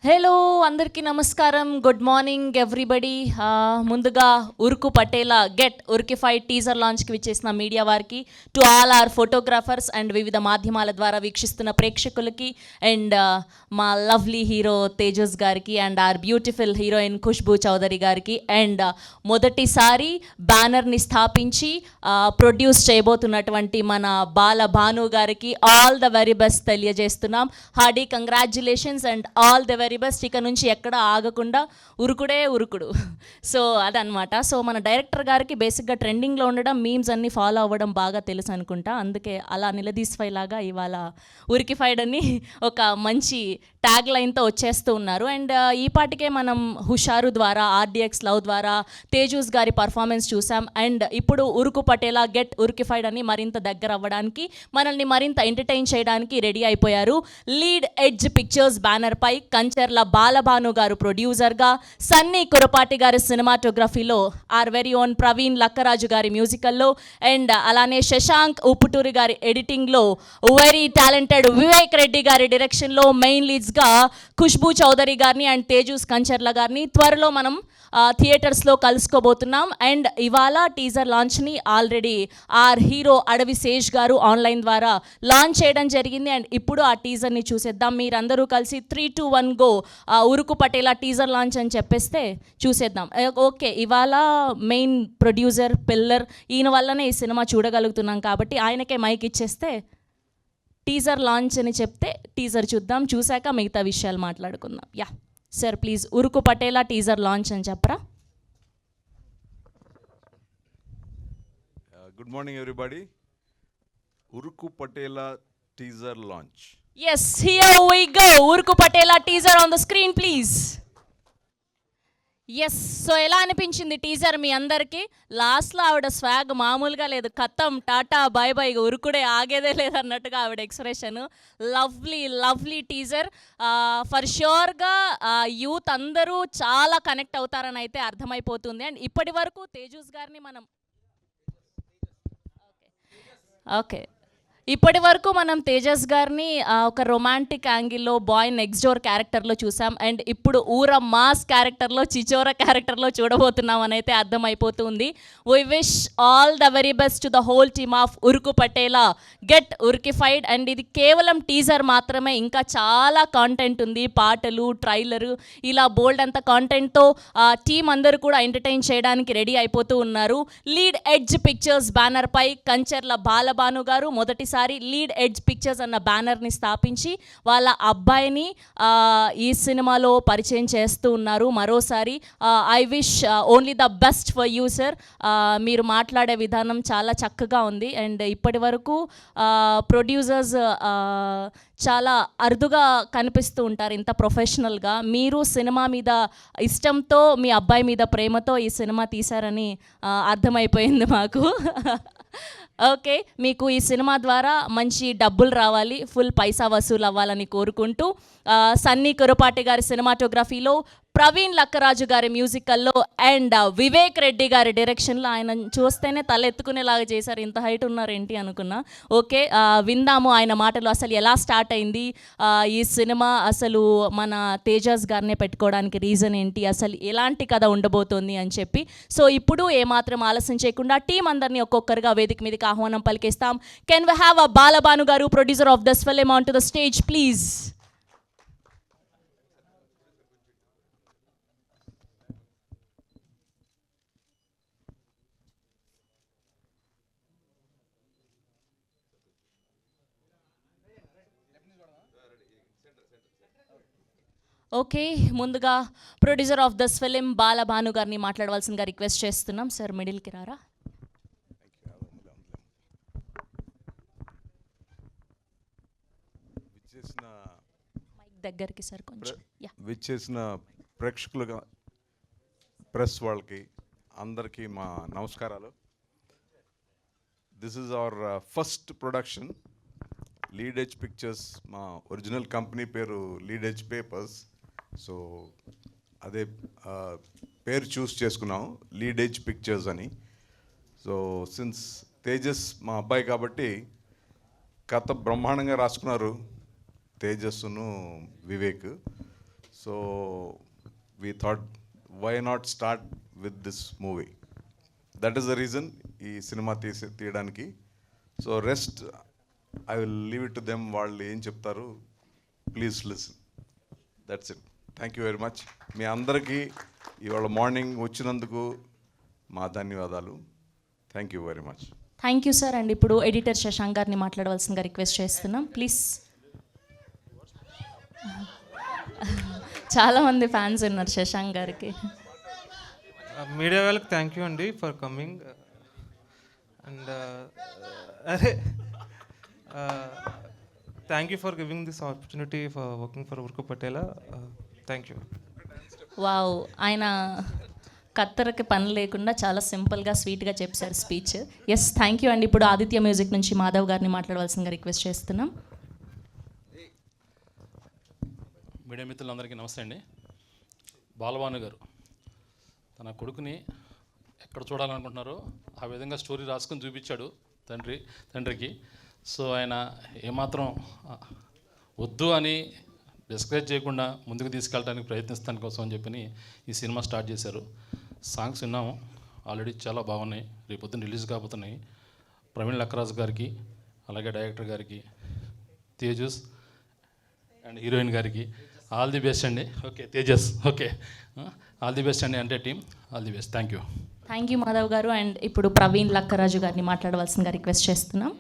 Hello అందరికీ నమస్కారం, good morning everybody. ముందుగా ఉరుకు పటేలా గెట్ ఉరికిఫైడ్ టీజర్ లాంచ్కి విచ్చేసిన మీడియా వారికి, to all our photographers and వివిధ మాధ్యమాల ద్వారా వీక్షిస్తున్న ప్రేక్షకులకి, అండ్ మా లవ్లీ హీరో తేజస్ గారికి and our beautiful heroine Khushboo Chaudhary గారికి, అండ్ మొదటిసారి బ్యానర్ని స్థాపించి ప్రొడ్యూస్ చేయబోతున్నటువంటి మన బాల భాను గారికి ఆల్ ద వెరీ బెస్ట్ తెలియజేస్తున్నాం. Hearty congratulations and all the very best. ఇక నుంచి ఎక్కడ ఆగకుండా ఉరుకుడే ఉరుకుడు. సో అదనమాట. సో మన డైరెక్టర్ గారికి బేసిక్గా ట్రెండింగ్లో ఉండడం, మీమ్స్ అన్నీ ఫాలో అవ్వడం బాగా తెలుసు అనుకుంటా. అందుకే అలా నిలదీసిఫైలాగా ఇవాళ ఉరికిఫైడ్ అని ఒక మంచి ట్యాగ్ లైన్తో వచ్చేస్తూ ఉన్నారు. అండ్ ఈ పాటికే మనం హుషారు ద్వారా, ఆర్డిఎక్స్ లవ్ ద్వారా తేజూస్ గారి పర్ఫార్మెన్స్ చూసాం. అండ్ ఇప్పుడు ఉరుకు పటేలా గెట్ ఉరికిఫైడ్ అని మరింత దగ్గర అవ్వడానికి, మనల్ని మరింత ఎంటర్టైన్ చేయడానికి రెడీ అయిపోయారు. లీడ్ ఎడ్జ్ పిక్చర్స్ బ్యానర్ పై కంచర్ల బాలభాను గారు ప్రొడ్యూసర్గా, సన్నీ కురపాటి గారి సినిమాటోగ్రఫీలో, our very own Praveen Lakkaraju గారి మ్యూజికల్లో, అండ్ అలానే శశాంక్ ఉప్పుటూరి గారి ఎడిటింగ్లో, వెరీ టాలెంటెడ్ వివేక్ రెడ్డి గారి డైరెక్షన్లో మెయిన్ లీడ్స్గా ఖుష్బూ చౌదరి గారిని అండ్ తేజూస్ కంచర్ల గారిని త్వరలో మనం థియేటర్స్లో కలుసుకోబోతున్నాం. అండ్ ఇవాళ టీజర్ లాంచ్ని ఆల్రెడీ ఆర్ హీరో అడవి శేష్ గారు ఆన్లైన్ ద్వారా లాంచ్ చేయడం జరిగింది. అండ్ ఇప్పుడు ఆ టీజర్ని చూసేద్దాం. మీరందరూ కలిసి 3, 2, 1 go Uruku Patela teaser launch అని చెప్పేస్తే చూసేద్దాం. ఓకే, ఇవాళ మెయిన్ ప్రొడ్యూసర్ పిల్లర్ ఈయన వల్లనే ఈ సినిమా చూడగలుగుతున్నాం కాబట్టి ఆయనకే మైక్ ఇచ్చేస్తే టీజర్ లాంచ్ అని చెప్తే టీజర్ చూద్దాం, చూశాక మిగతా విషయాలు మాట్లాడుకుందాం. Yeah sir, please Uruku Patela teaser launch అని చెప్పరా. Good morning everybody. Uruku Patela teaser launch. Yes, here we go. Uruku Patela teaser on the screen please. Yes, so ఎలా అనిపించింది టీజర్ మీ అందరికీ? లాస్ట్లో ఆవిడ స్వాగ్ మామూలుగా లేదు. ఖతం, టాటా, బై బై, ఉరుకుడే ఆగేదే లేదన్నట్టుగా ఆవిడ expression. Lovely lovely teaser. For ష్యూర్గా యూత్ అందరూ చాలా కనెక్ట్ అవుతారని అయితే అర్థమైపోతుంది. అండ్ ఇప్పటి వరకు తేజూస్ గారిని మనం ఓకే ఇప్పటి వరకు మనం తేజస్ గారిని ఒక రొమాంటిక్ యాంగిల్లో బాయ్ నెక్స్ట్ డోర్ క్యారెక్టర్లో చూసాం. అండ్ ఇప్పుడు ఊర మాస్ క్యారెక్టర్లో, చిచోర క్యారెక్టర్లో చూడబోతున్నాం అని అయితే అర్థమైపోతుంది. We wish all the very best to the whole team of Uruku Patela get ఉరికిఫైడ్. అండ్ ఇది కేవలం టీజర్ మాత్రమే, ఇంకా చాలా కాంటెంట్ ఉంది. పాటలు, ట్రైలరు, ఇలా బోల్డ్ అంత కాంటెంట్తో టీం అందరూ కూడా ఎంటర్టైన్ చేయడానికి రెడీ అయిపోతూ ఉన్నారు. లీడ్ ఎడ్జ్ పిక్చర్స్ బ్యానర్ పై కంచర్ల బాలభాను గారు మొదటి లీడ్ ఎడ్జ్ పిక్చర్స్ అన్న బ్యానర్ని స్థాపించి వాళ్ళ అబ్బాయిని ఈ సినిమాలో పరిచయం చేస్తూ ఉన్నారు. మరోసారి I wish only the best for you sir. మీరు మాట్లాడే విధానం చాలా చక్కగా ఉంది. అండ్ ఇప్పటి వరకు ప్రొడ్యూసర్స్ చాలా అరుదుగా కనిపిస్తూ ఉంటారు ఇంత ప్రొఫెషనల్గా. మీరు సినిమా మీద ఇష్టంతో, మీ అబ్బాయి మీద ప్రేమతో ఈ సినిమా తీశారని అర్థమైపోయింది మాకు. ఓకే, మీకు ఈ సినిమా ద్వారా మంచి డబ్బులు రావాలి, ఫుల్ పైసా వసూలు అవ్వాలని కోరుకుంటూ, సన్నీ కురపాటి గారి సినిమాటోగ్రఫీలో, ప్రవీణ్ లక్కరాజు గారి మ్యూజికల్లో, అండ్ వివేక్ రెడ్డి గారి డైరెక్షన్లో, ఆయన చూస్తేనే తల ఎత్తుకునేలాగా చేశారు. ఇంత హైట్ ఉన్నారేంటి అనుకున్నా. ఓకే, విందాము ఆయన మాటలు. అసలు ఎలా స్టార్ట్ అయింది ఈ సినిమా, అసలు మన తేజస్ గారినే పెట్టుకోవడానికి రీజన్ ఏంటి, అసలు ఎలాంటి కథ ఉండబోతోంది అని చెప్పి. సో ఇప్పుడు ఏమాత్రం ఆలస్యం చేయకుండా టీం అందరినీ ఒక్కొక్కరుగా వేదిక మీదకి ఆహ్వానం పలికేస్తాం. Can we have a Balabhanu garu, producer of this film, on to the stage please. Okay, ముందుగా producer of this film Balabhanu గారిని మాట్లాడవలసిందిగా రిక్వెస్ట్ చేస్తున్నాం. సార్ మిడిల్కి రారా. మైక్ దగ్గరికి సార్ కొంచెం. విచ్చేసిన ప్రేక్షకులుగా, ప్రెస్ వాళ్ళకి అందరికీ మా నమస్కారాలు. This is our first production, lead edge pictures. మా ఒరిజినల్ కంపెనీ పేరు లీడ్ ఎడ్జ్ పేపర్స్. సో అదే పేరు చూస్ చేసుకున్నాం, లీడ్ ఎడ్జ్ పిక్చర్స్ అని. సో సిన్స్ తేజస్ మా అబ్బాయి కాబట్టి కథ బ్రహ్మాండంగా రాసుకున్నారు తేజస్సును Vivek. So we thought why not start with this movie. That is the reason ఈ సినిమా తీయడానికి. So rest I will leave it to them, వాళ్ళు ఏం చెప్తారు please listen. That's it. Thank you very much. మీ అందరికీ ఇవాళ మార్నింగ్ వచ్చినందుకు మా ధన్యవాదాలు. Thank you very much. Thank you sir. And ఇప్పుడు ఎడిటర్ శశాంక్ గారిని మాట్లాడవలసిందిగా రిక్వెస్ట్ చేస్తున్నాం ప్లీజ్. చాలామంది ఫ్యాన్స్ ఉన్నారు శశాంక్ గారికి. మీడియా వాళ్ళకి థ్యాంక్ యూ అండి ఫర్ కమింగ్. అండ్ అరే thank you for giving this opportunity for working for Urku Patela. Thank you. Wow, ఆయన కత్తెరకి పని లేకుండా చాలా సింపుల్గా స్వీట్గా చెప్పారు స్పీచ్. ఎస్, థ్యాంక్ యూ అండి. ఇప్పుడు ఆదిత్య మ్యూజిక్ నుంచి మాధవ్ గారిని మాట్లాడవలసిందిగా రిక్వెస్ట్ చేస్తున్నాం. మీడియా మిత్రులందరికీ నమస్తే అండి. బాలభాను గారు తన కొడుకుని ఎక్కడ చూడాలనుకుంటున్నారో ఆ విధంగా స్టోరీ రాసుకొని చూపించాడు తండ్రికి. సో ఆయన ఏమాత్రం వద్దు అని డిస్కరేజ్ చేయకుండా ముందుకు తీసుకెళ్ళడానికి ప్రయత్నిస్తాను కోసం అని చెప్పి ఈ సినిమా స్టార్ట్ చేశారు. సాంగ్స్ విన్నాము ఆల్రెడీ, చాలా బాగున్నాయి. రేపొద్దున రిలీజ్ కాబోతున్నాయి. ప్రవీణ్ లక్కరాజు గారికి, అలాగే డైరెక్టర్ గారికి, తేజస్ అండ్ హీరోయిన్ గారికి ఆల్ ది బెస్ట్ అండి. Okay Tejas, okay all the best అండి. అంటే team all the best. Thank you. Thank you Madhav గారు. అండ్ ఇప్పుడు ప్రవీణ్ లక్కరాజు గారిని మాట్లాడవలసిందిగా రిక్వెస్ట్ చేస్తున్నాం.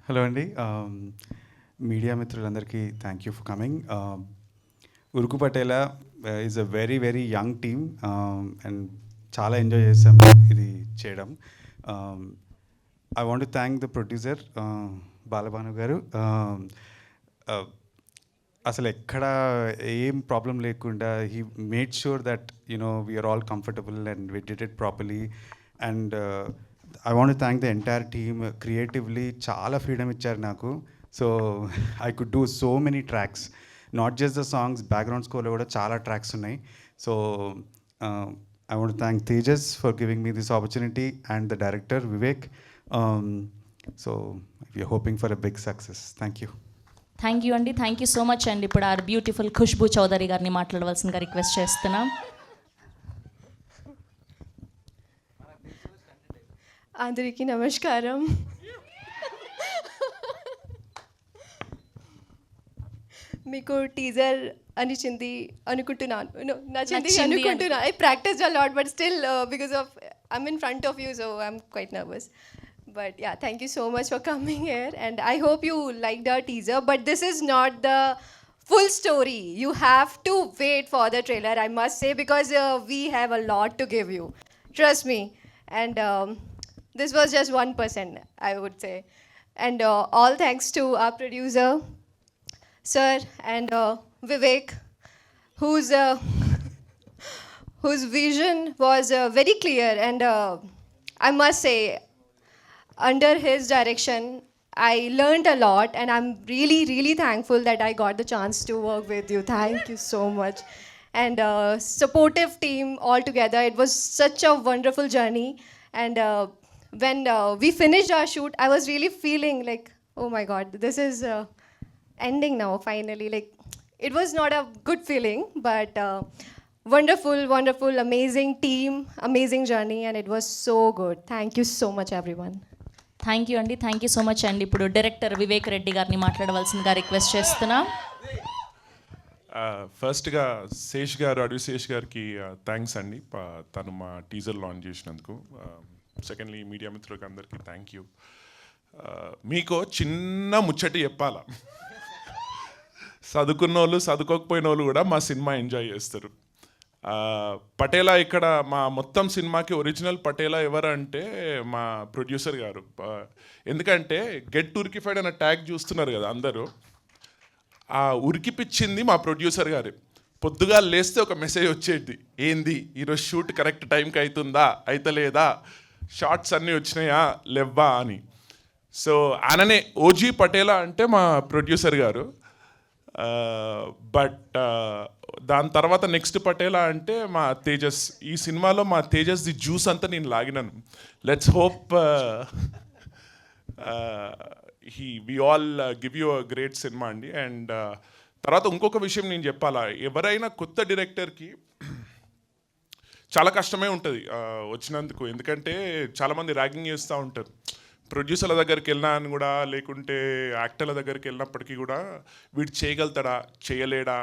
హలో అండి, మీడియా మిత్రులందరికీ thank you for coming. Uruku Patela is a very very young team and చాలా ఎంజాయ్ చేసాం ఇది చేయడం. I want to thank the producer Balabhanu garu. అసలు ఎక్కడ ఏం ప్రాబ్లం లేకుండా he made sure that we're all comfortable and we did it properly. And I want to thank the entire team. Creatively చాలా freedom ఇచ్చారు నాకు. So I could do so many tracks, not just the songs, background స్కోర్లో కూడా చాలా tracks ఉన్నాయి. So I want to thank Tejas for giving me this opportunity and the director Vivek. So we are hoping for a big success. Thank you. Thank you అండి. Thank you so much అండి. ఇప్పుడు are beautiful Khushbu Chowdary గారిని మాట్లాడవలసిందిగా request చేస్తున్నాం. అందరికీ నమస్కారం. మీకు teaser నచ్చింది అనుకుంటున్నాను. I practise a lot but still because of I'm in front of you so I'm quite nervous. But yeah, thank you so much for coming here, and I hope you liked our teaser. But this is not the full story. You have to wait for the trailer, I must say, because we have a lot to give you. Trust me. And this was just 1%, I would say. And all thanks to our producer, sir, and Vivek, whose vision was very clear. And I must say, under his direction, I learned a lot, and I'm really, really thankful that I got the chance to work with you. Thank you so much. And supportive team all together. It was such a wonderful journey. And when we finished our shoot, I was really feeling like, oh my God, this is ending now, finally. Like, it was not a good feeling, but wonderful, wonderful, amazing team, amazing journey, and it was so good. Thank you so much, everyone. Thank you అండి. Thank you so much అండి. ఇప్పుడు director Vivek Reddy గారిని మాట్లాడవలసిందిగా request చేస్తున్నాం. ఫస్ట్గా శేష్ గారు, అడవి శేష్ గారికి థ్యాంక్స్ అండి, తను మా టీజర్ లాంచ్ చేసినందుకు. సెకండ్లీ మీడియా మిత్రులకి అందరికీ థ్యాంక్ యూ. మీకు చిన్న ముచ్చటి చెప్పాలా, చదువుకున్న వాళ్ళు చదువుకోకపోయిన వాళ్ళు కూడా మా సినిమా ఎంజాయ్ చేస్తారు. పటేలా ఇక్కడ మా మొత్తం సినిమాకి ఒరిజినల్ పటేలా ఎవరు అంటే మా ప్రొడ్యూసర్ గారు. ఎందుకంటే గెట్ ఉరికిఫైడ్ అన్న ట్యాగ్ చూస్తున్నారు కదా అందరూ, ఆ ఉరికిపిచ్చింది మా ప్రొడ్యూసర్ గారు. పొద్దుగా లేస్తే ఒక మెసేజ్ వచ్చేది, ఏంది ఈరోజు షూట్ కరెక్ట్ టైంకి అవుతుందా అయితలేదా, షార్ట్స్ అన్నీ వచ్చినాయా లేవ్వా అని. సో ఆయననే ఓజీ పటేలా అంటే మా ప్రొడ్యూసర్ గారు. బట్ దాని తర్వాత నెక్స్ట్ పటేలా అంటే మా తేజస్. ఈ సినిమాలో మా తేజస్ ది జ్యూస్ అంతా నేను లాగినాను. Let's hope we all give you a great cinema అండి. అండ్ తర్వాత ఇంకొక విషయం నేను చెప్పాలా, ఎవరైనా కొత్త డైరెక్టర్కి చాలా కష్టమే ఉంటుంది వచ్చినందుకు. ఎందుకంటే చాలామంది ర్యాగింగ్ చేస్తూ ఉంటారు. ప్రొడ్యూసర్ల దగ్గరికి వెళ్ళినా అని కూడా, లేకుంటే యాక్టర్ల దగ్గరికి వెళ్ళినప్పటికీ కూడా వీడు చేయగలుగుతాడా, చేయలేడా,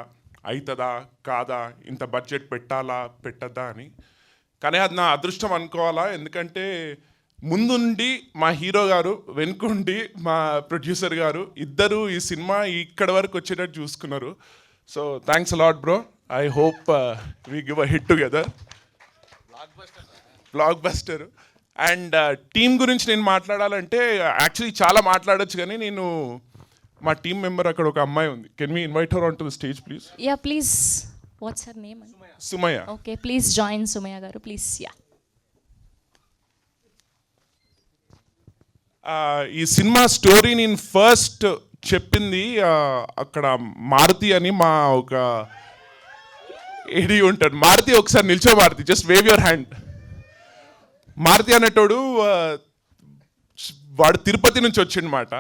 అవుతుందా కాదా, ఇంత బడ్జెట్ పెట్టాలా పెట్టద్దా అని. కానీ అది నా అదృష్టం అనుకోవాలా. ఎందుకంటే ముందుండి మా హీరో గారు, వెనుకుండి మా ప్రొడ్యూసర్ గారు ఇద్దరు ఈ సినిమా ఇక్కడ వరకు వచ్చేటట్టు చూసుకున్నారు. So thanks a lot bro. I hope we give a hit together. Block buster. And team గురించి నేను మాట్లాడాలంటే యాక్చువల్లీ చాలా మాట్లాడొచ్చు, కానీ నేను మా టీం మెంబర్ అక్కడ ఒక అమ్మాయి ఉంది. Can we invite her on to the stage please? Yeah please. What's her name? Sumaiya. Okay, please join Sumaiya గారు ప్లీజ్. యా. ఈ సినిమా స్టోరీ నేను ఫస్ట్ చెప్పింది అక్కడ మారుతి అని మా ఒక ఏడి ఉంటాడు. మారుతి ఒకసారి నిల్చో. Maruti, just wave your hand. Maruti అనేటోడు వాడు తిరుపతి నుంచి వచ్చిండమాట.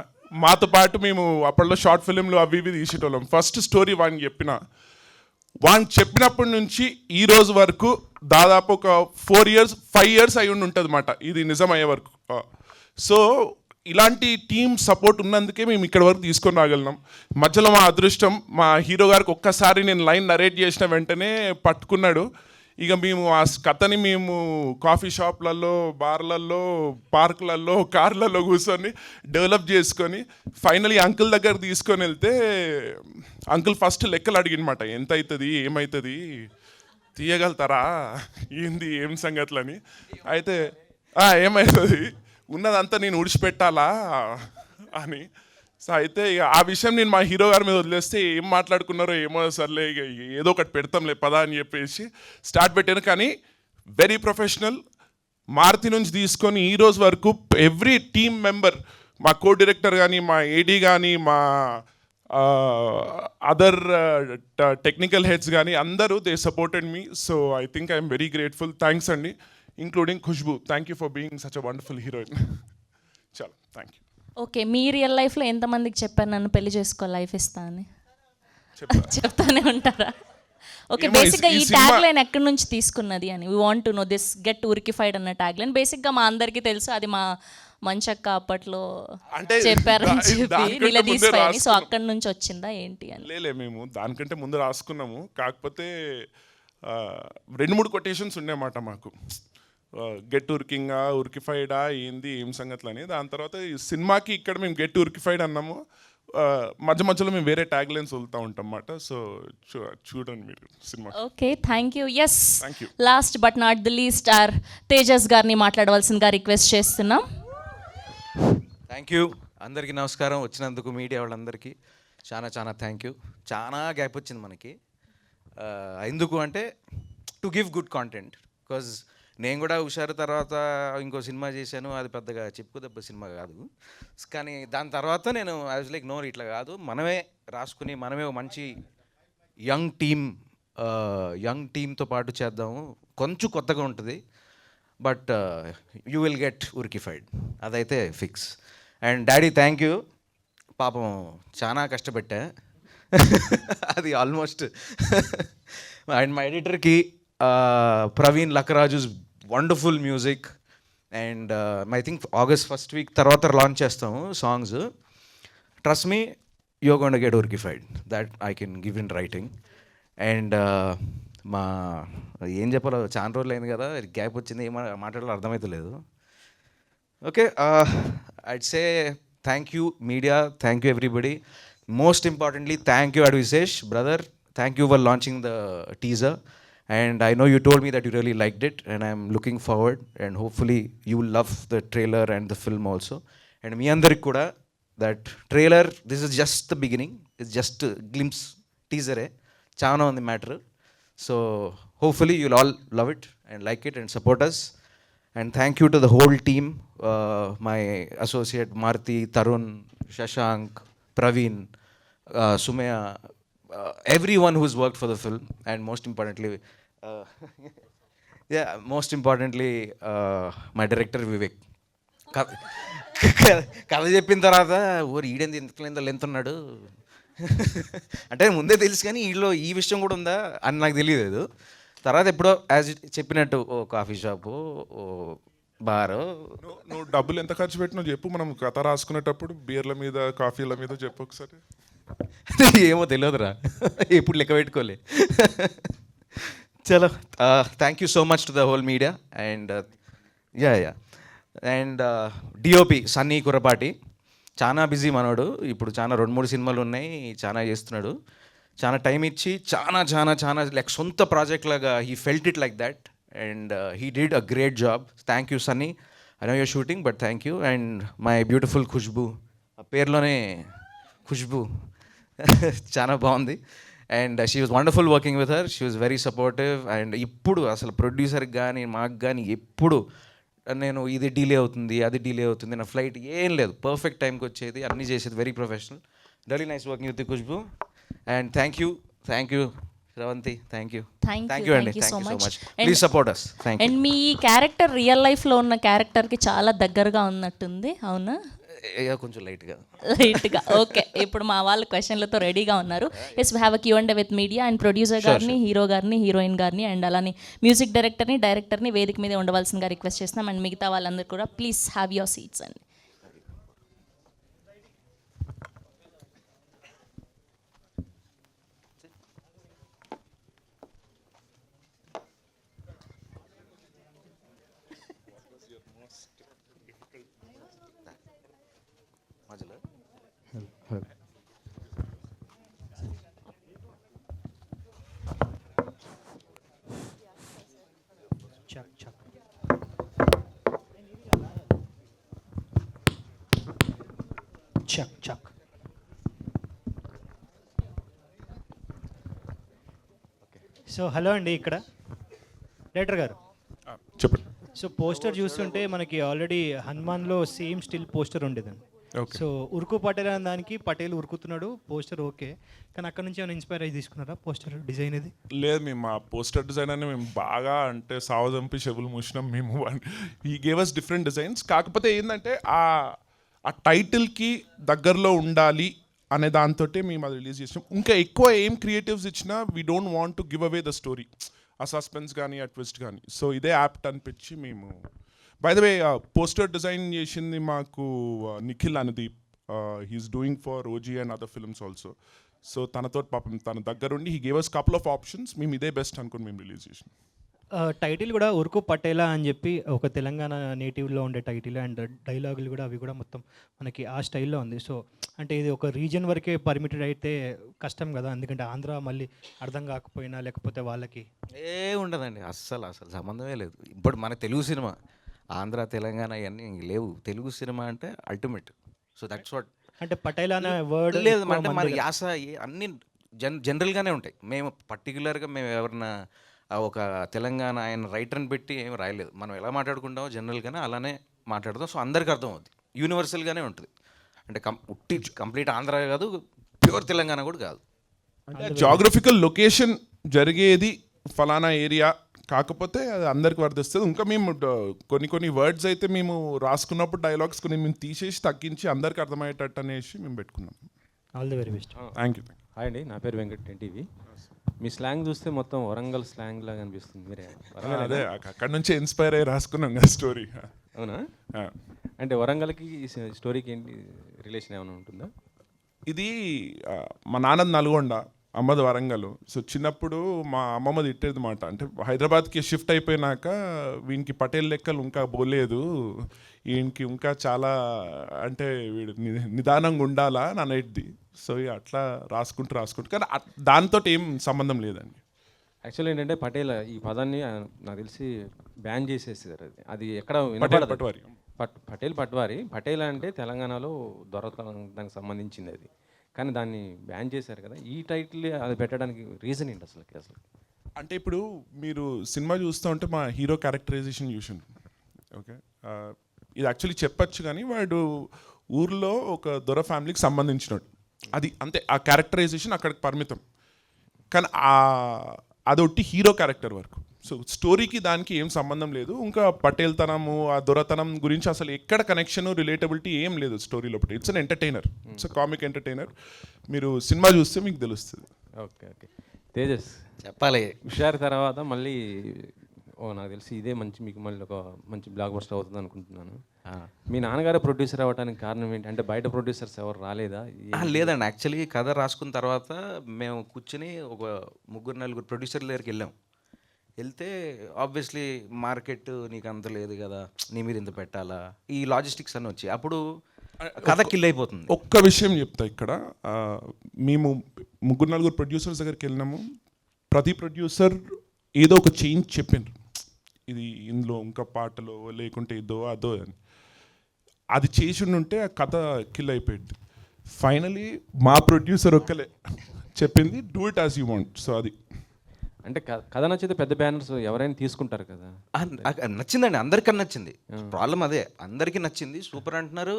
మాతో పాటు మేము అప్పట్లో షార్ట్ ఫిలింలు అవి ఇవి తీసేటోళ్ళం. ఫస్ట్ స్టోరీ వాడిని చెప్పినప్పటి నుంచి ఈ రోజు వరకు దాదాపు ఒక 5 years అయి ఉంటుంది అన్నమాట ఇది నిజమయ్యే వరకు. సో ఇలాంటి టీమ్ సపోర్ట్ ఉన్నందుకే మేము ఇక్కడ వరకు తీసుకొని రాగలిగినాం. మధ్యలో మా అదృష్టం, మా హీరో గారికి ఒక్కసారి నేను లైన్ నరేట్ చేసిన వెంటనే పట్టుకున్నాడు. ఇక మేము ఆ కథని మేము కాఫీ షాప్లలో, బార్లలో, పార్కులలో, కార్లలో కూర్చొని డెవలప్ చేసుకొని ఫైనలీ అంకుల్ దగ్గర తీసుకొని వెళ్తే అంకుల్ ఫస్ట్ లెక్కలు అడిగినమాట, ఎంత అవుతుంది, ఏమవుతుంది, తీయగలుగుతారా, ఏంది ఏం సంగతులని. అయితే ఏమవుతుంది, ఉన్నదంతా నేను ఉడిచిపెట్టాలా అని. సో అయితే ఇక ఆ విషయం నేను మా హీరో గారి మీద వదిలేస్తే ఏం మాట్లాడుకున్నారో ఏమో, సర్లే ఇక ఏదో ఒకటి పెడతాంలే పదా అని చెప్పేసి స్టార్ట్ పెట్టాను. కానీ వెరీ ప్రొఫెషనల్. మారుతి నుంచి తీసుకొని ఈ రోజు వరకు ఎవ్రీ టీమ్ మెంబర్, మా కో డైరెక్టర్ కానీ, మా ఏడీ కానీ, మా అదర్ టెక్నికల్ హెడ్స్ కానీ అందరూ they supported me. So I think I'm very grateful. Thanks అండి, including Khushbu. Thank you for being such a wonderful heroine. చాలా థ్యాంక్ యూ. ఓకే, మీ రియల్ లైఫ్లో ఎంతమందికి చెప్పారు నన్ను పెళ్లి చేసుకో, లైఫ్ ఇస్తా అని? చెప్తానే ఉంటారా? ఓకే, బేసిక్గా ఈ ట్యాగ్ లైన్ ఎక్కడి నుంచి తీసుకున్నది అని, we want to know this get ఉరికిఫైడ్ అన్న ట్యాగ్ లైన్. బేసిక్గా మా అందరికీ తెలుసు, అది మా మంచక్క అప్పట్లో చెప్పారని చెప్పి నిలదీసిపోయి. సో అక్కడి నుంచి వచ్చిందా ఏంటి అని? లేలే, మేము దానికంటే ముందు రాసుకున్నాము. కాకపోతే 2-3 కొటేషన్స్ ఉండేమాట మాకు. గెట్ ఉరికింగా, ఉరికిఫైడా, ఏంది ఏం సంగతులు అని. దాని తర్వాత ఈ సినిమాకి ఇక్కడ మేము గెట్ ఉరికిఫైడ్ అన్నాము. మధ్య మధ్యలో మేము వేరే ట్యాగ్ లైన్స్ వదులుతూ ఉంటాం అన్నమాట. సో చూడండి మీరు సినిమా. Okay, thank you. Yes, Thank you. Last but not the least our Tejas గారిని మాట్లాడవలసిందిగా రిక్వెస్ట్ చేస్తున్నాం. Thank you. అందరికీ నమస్కారం. వచ్చినందుకు మీడియా వాళ్ళందరికీ చాలా చాలా థ్యాంక్ యూ. చాలా గ్యాప్ వచ్చింది మనకి. ఎందుకు అంటే to give good content. Because నేను కూడా హుషారు తర్వాత ఇంకో సినిమా చేశాను, అది పెద్దగా చెప్పుకోదెబ్బ సినిమా కాదు. కానీ దాని తర్వాత నేను ఐ వాజ్ లైక్, నో ఇట్లా కాదు, మనమే రాసుకుని మనమే మంచి యంగ్ టీమ్తో పాటు చేద్దాము, కొంచెం కొత్తగా ఉంటుంది. బట్ యూ విల్ గెట్ ఉరికిఫైడ్, అదైతే fix. And daddy thank you. పాపం చాలా కష్టపెట్టా అది ఆల్మోస్ట్. అండ్ మా ఎడిటర్కి Praveen Lakkaraju's wonderful music. And I think August 1st week తర్వాత లాంచ్ చేస్తాము songs. Trust me, you're going to get ఉరికిఫైడ్, that I can give in writing. And మా ఏం చెప్పాలో చాలా రోజులు అయింది కదా, గ్యాప్ వచ్చింది, ఏం మాట్లాడాలో అర్థమవుతలేదు. Okay, I'd say thank you media, thank you everybody. Most importantly thank you Adivi Sesh brother, thank you for launching the teaser. And I know you told me that you really liked it, and I'm looking forward, and hopefully you will love the trailer and the film also. And me andariki kuda that trailer, this is just the beginning, it's just a glimpse, teaser chaana on the matter. So hopefully you'll all love it and like it and support us. And thank you to the whole team, my associate Maruti, Tarun, Shashank, Praveen, Sumaya, everyone who's worked for the film. And most importantly my director Vivek. కథ చెప్పిన తర్వాత ఓరి ఈడేంది ఇంత length ఉన్నాడు అంటే ముందే తెలుసు కానీ వీళ్ళు ఈ విషయం కూడా ఉందా అని నాకు తెలియలేదు. తర్వాత ఎప్పుడో యాజ్ చెప్పినట్టు ఓ కాఫీ షాపు ఓ బారు నువ్వు డబ్బులు ఎంత ఖర్చు పెట్టినావు చెప్పు, మనం కథ రాసుకునేటప్పుడు బీర్ల మీద కాఫీల మీద చెప్పు ఒకసారి. ఏమో తెలియదురా, ఎప్పుడు లెక్క పెట్టుకోలే. చలో, thank you so much to the whole media and yeah and DOP Sunny Kurrapati చాలా బిజీ మనోడు. ఇప్పుడు చాలా 2-3 సినిమాలు ఉన్నాయి, చాలా చేస్తున్నాడు. చాలా టైం ఇచ్చి చాలా లైక్ సొంత ప్రాజెక్ట్ లాగా he felt it like that and he did a great job. Thank you Sunny, I know your shooting but thank you. And my beautiful Khushboo, ఆ పేరులోనే ఖుష్బూ చాలా బాగుంది. And she was wonderful working with her, she was very supportive. And ఇప్పుడు అసలు ప్రొడ్యూసర్కి కానీ మాకు కానీ ఎప్పుడు నేను ఇది డిలే అవుతుంది అది డిలే అవుతుంది నా ఫ్లైట్ ఏం లేదు, పర్ఫెక్ట్ టైంకి వచ్చేది, అన్నీ చేసేది, very professional. Really nice working with Khushbu. And thank you Shravanthi, thank you అండి, thank you so much. Please support us. Thank you. And మీ క్యారెక్టర్ రియల్ లైఫ్లో ఉన్న క్యారెక్టర్కి చాలా దగ్గరగా ఉన్నట్టుంది, అవునా? కొంచెం లైట్గా. ఓకే, ఇప్పుడు మా వాళ్ళు క్వశ్చన్లతో రెడీగా ఉన్నారు. Yes, we have a Q&A with media and producer గారిని, హీరో గారిని, హీరోయిన్ గారిని అండ్ అలానే మ్యూజిక్ డైరెక్టర్ని వేదిక మీద ఉండవలసిందిగా రిక్వెస్ట్ చేస్తున్నాం. అండ్ మిగతా వాళ్ళందరూ కూడా ప్లీజ్ హ్యావ్ యువర్ సీట్స్ అండి. Chuck. సో హలో అండి, ఇక్కడ డైరెక్టర్ గారు చెప్పండి. సో పోస్టర్ చూస్తుంటే మనకి ఆల్రెడీ హనుమాన్లో సేమ్ స్టిల్ పోస్టర్ ఉండేదండి. సో ఉరుకు పటేల్ అనే దానికి పటేల్ ఉరుకుతున్నాడు పోస్టర్, ఓకే, కానీ అక్కడ నుంచి ఏమైనా ఇన్స్పైర్ అయ్యి తీసుకున్నారా పోస్టర్ డిజైన్ ఇది? లేదు, మేము మా పోస్టర్ డిజైన్ అని మేము బాగా అంటే సావదంపి చెవులు మూసినాం మేము. ఈ గేవ్ అస్ డిఫరెంట్ డిజైన్స్. కాకపోతే ఏంటంటే ఆ టైటిల్కి దగ్గరలో ఉండాలి అనే దాంతో మేము అది రిలీజ్ చేసినాం. ఇంకా ఎక్కువ ఏం క్రియేటివ్స్ ఇచ్చినా we don't want to give away the story, ఆ సస్పెన్స్ కానీ ఆ ట్విస్ట్ కానీ. సో ఇదే యాప్ట్ అనిపించి మేము, by the way poster design చేసింది మాకు Nikhil Anudeep, he's doing for OG and other films also. So తనతో పాపం తన దగ్గరుండి he gave us couple of options, మేము ఇదే బెస్ట్ అనుకుని మేము రిలీజ్ చేసినాం. టైటిల్ కూడా ఉరుకు పటేలా అని చెప్పి ఒక తెలంగాణ నేటివ్లో ఉండే టైటిల్ అండ్ డైలాగులు కూడా అవి కూడా మొత్తం మనకి ఆ స్టైల్లో ఉంది. సో అంటే ఇది ఒక రీజన్ వరకే పర్మిటెడ్ అయితే కష్టం కదా, ఎందుకంటే ఆంధ్ర మళ్ళీ అర్థం కాకపోయినా లేకపోతే వాళ్ళకి ఉండదండి, అస్సలు సంబంధమే లేదు. ఇప్పుడు మన తెలుగు సినిమా, ఆంధ్ర తెలంగాణ ఇవన్నీ లేవు. తెలుగు సినిమా అంటే అల్టిమేట్. So that's what. అంటే పటేల్ అనే వర్డ్ లేదు అంటే మన యాస అన్నీ జనరల్గానే ఉంటాయి. మేము పర్టికులర్గా మేము ఎవరన్నా ఒక తెలంగాణ ఆయన రైటర్ని పెట్టి ఏమి రాయలేదు. మనం ఎలా మాట్లాడుకుంటామో జనరల్గానే అలానే మాట్లాడతాం. సో అందరికీ అర్థం అవుతుంది, యూనివర్సల్గానే ఉంటుంది. అంటే కంప్లీట్ ఆంధ్ర కాదు, ప్యూర్ తెలంగాణ కూడా కాదు. అంటే జాగ్రఫికల్ లొకేషన్ జరిగేది ఫలానా ఏరియా, కాకపోతే అది అందరికి వర్తిస్తుంది. ఇంకా మేము కొన్ని వర్డ్స్ అయితే మేము రాసుకున్నప్పుడు డైలాగ్స్ కొన్ని మేము తీసేసి తగ్గించి అందరికి అర్థమయ్యేటట్టు అనేసి మేము పెట్టుకున్నాం. All the very best. Thank you. Hi అండి, నా పేరు వెంకట్, ఎన్టీవీ. మీ స్లాంగ్ చూస్తే మొత్తం వరంగల్ స్లాంగ్ లాగా అనిపిస్తుంది. మీరే అదే అక్కడ నుంచే ఇన్స్పైర్ అయ్యి రాసుకున్నాం కదా స్టోరీ. అవునా? అంటే వరంగల్కి స్టోరీకి ఏంటి రిలేషన్ ఏమైనా ఉంటుందా? ఇది మా నాన్నది నల్గొండ, అమ్మది వరంగల్. సో చిన్నప్పుడు మా అమ్మమ్మ తిట్టేది మాట, అంటే హైదరాబాద్కి షిఫ్ట్ అయిపోయినాక వీనికి పటేల్ లెక్కలు ఇంకా పోలేదు, వీనికి ఇంకా చాలా అంటే వీడు నిదానంగా ఉండాలా అని అనేటిది. సో అట్లా రాసుకుంటూ కానీ దాంతో ఏం సంబంధం లేదండి. యాక్చువల్లీ ఏంటంటే పటేల్ ఈ పదాన్ని నాకు తెలిసి బ్యాన్ చేసేసారు. అది ఎక్కడ పట్వారి, పటేల్ పట్వారి. పటేల్ అంటే తెలంగాణలో దొరకడానికి సంబంధించింది అది, కానీ దాన్ని బ్యాన్ చేశారు కదా. ఈ టైటిల్ అది పెట్టడానికి రీజన్ ఏంటి అసలు? అంటే ఇప్పుడు మీరు సినిమా చూస్తూ ఉంటే మా హీరో క్యారెక్టరైజేషన్ చూసిండు, ఓకే, ఇది యాక్చువల్లీ చెప్పచ్చు కానీ వాడు ఊర్లో ఒక దొర ఫ్యామిలీకి సంబంధించినట్టు, అది అంతే. ఆ క్యారెక్టరైజేషన్ అక్కడికి పరిమితం. కానీ అదొట్టి హీరో క్యారెక్టర్ వరకు. సో స్టోరీకి దానికి ఏం సంబంధం లేదు. ఇంకా పటేల్తనము ఆ దొరతనం గురించి అసలు ఎక్కడ కనెక్షన్ రిలేటబిలిటీ ఏం లేదు స్టోరీ లోపల. It's an entertainer, it's a comic entertainer. మీరు సినిమా చూస్తే మీకు తెలుస్తుంది. Okay okay. తేజస్ చెప్పాలి. హుషారు తర్వాత మళ్ళీ నాకు తెలిసి ఇదే మీకు మళ్ళీ ఒక మంచి బ్లాక్ బస్టర్ అవుతుంది అనుకుంటున్నాను. మీ నాన్నగారు ప్రొడ్యూసర్ అవ్వడానికి కారణం ఏంటి? అంటే బయట ప్రొడ్యూసర్స్ ఎవరు రాలేదా? లేదండి, యాక్చువల్లీ కథ రాసుకున్న తర్వాత మేము కూర్చుని ఒక 3-4 ప్రొడ్యూసర్ల దగ్గరికి వెళ్తే ఆబ్వియస్లీ మార్కెట్ నీకు అంత లేదు కదా, నీ మీద ఇంత పెట్టాలా, ఈ లాజిస్టిక్స్ అన్నీ వచ్చి అప్పుడు కథ కిల్ అయిపోతుంది. ఒక్క విషయం చెప్తా ఇక్కడ. మేము 3-4 ప్రొడ్యూసర్స్ దగ్గరికి వెళ్ళినాము. ప్రతి ప్రొడ్యూసర్ ఏదో ఒక చేంజ్ చెప్పిండ్రు, ఇది ఇందులో ఇంకా పాటలో లేకుంటే ఇదో అదో అని. అది చేసి ఉంటే ఆ కథ కిల్ అయిపోయింది. ఫైనలీ మా ప్రొడ్యూసర్ ఒక్కలే చెప్పింది do it as you want. So అది అంటే కథ నచ్చితే పెద్ద బ్యానర్స్ ఎవరైనా తీసుకుంటారు కదా. నచ్చిందండి, అందరికన్నా నచ్చింది. ప్రాబ్లం అదే, అందరికీ నచ్చింది, సూపర్ అంటున్నారు,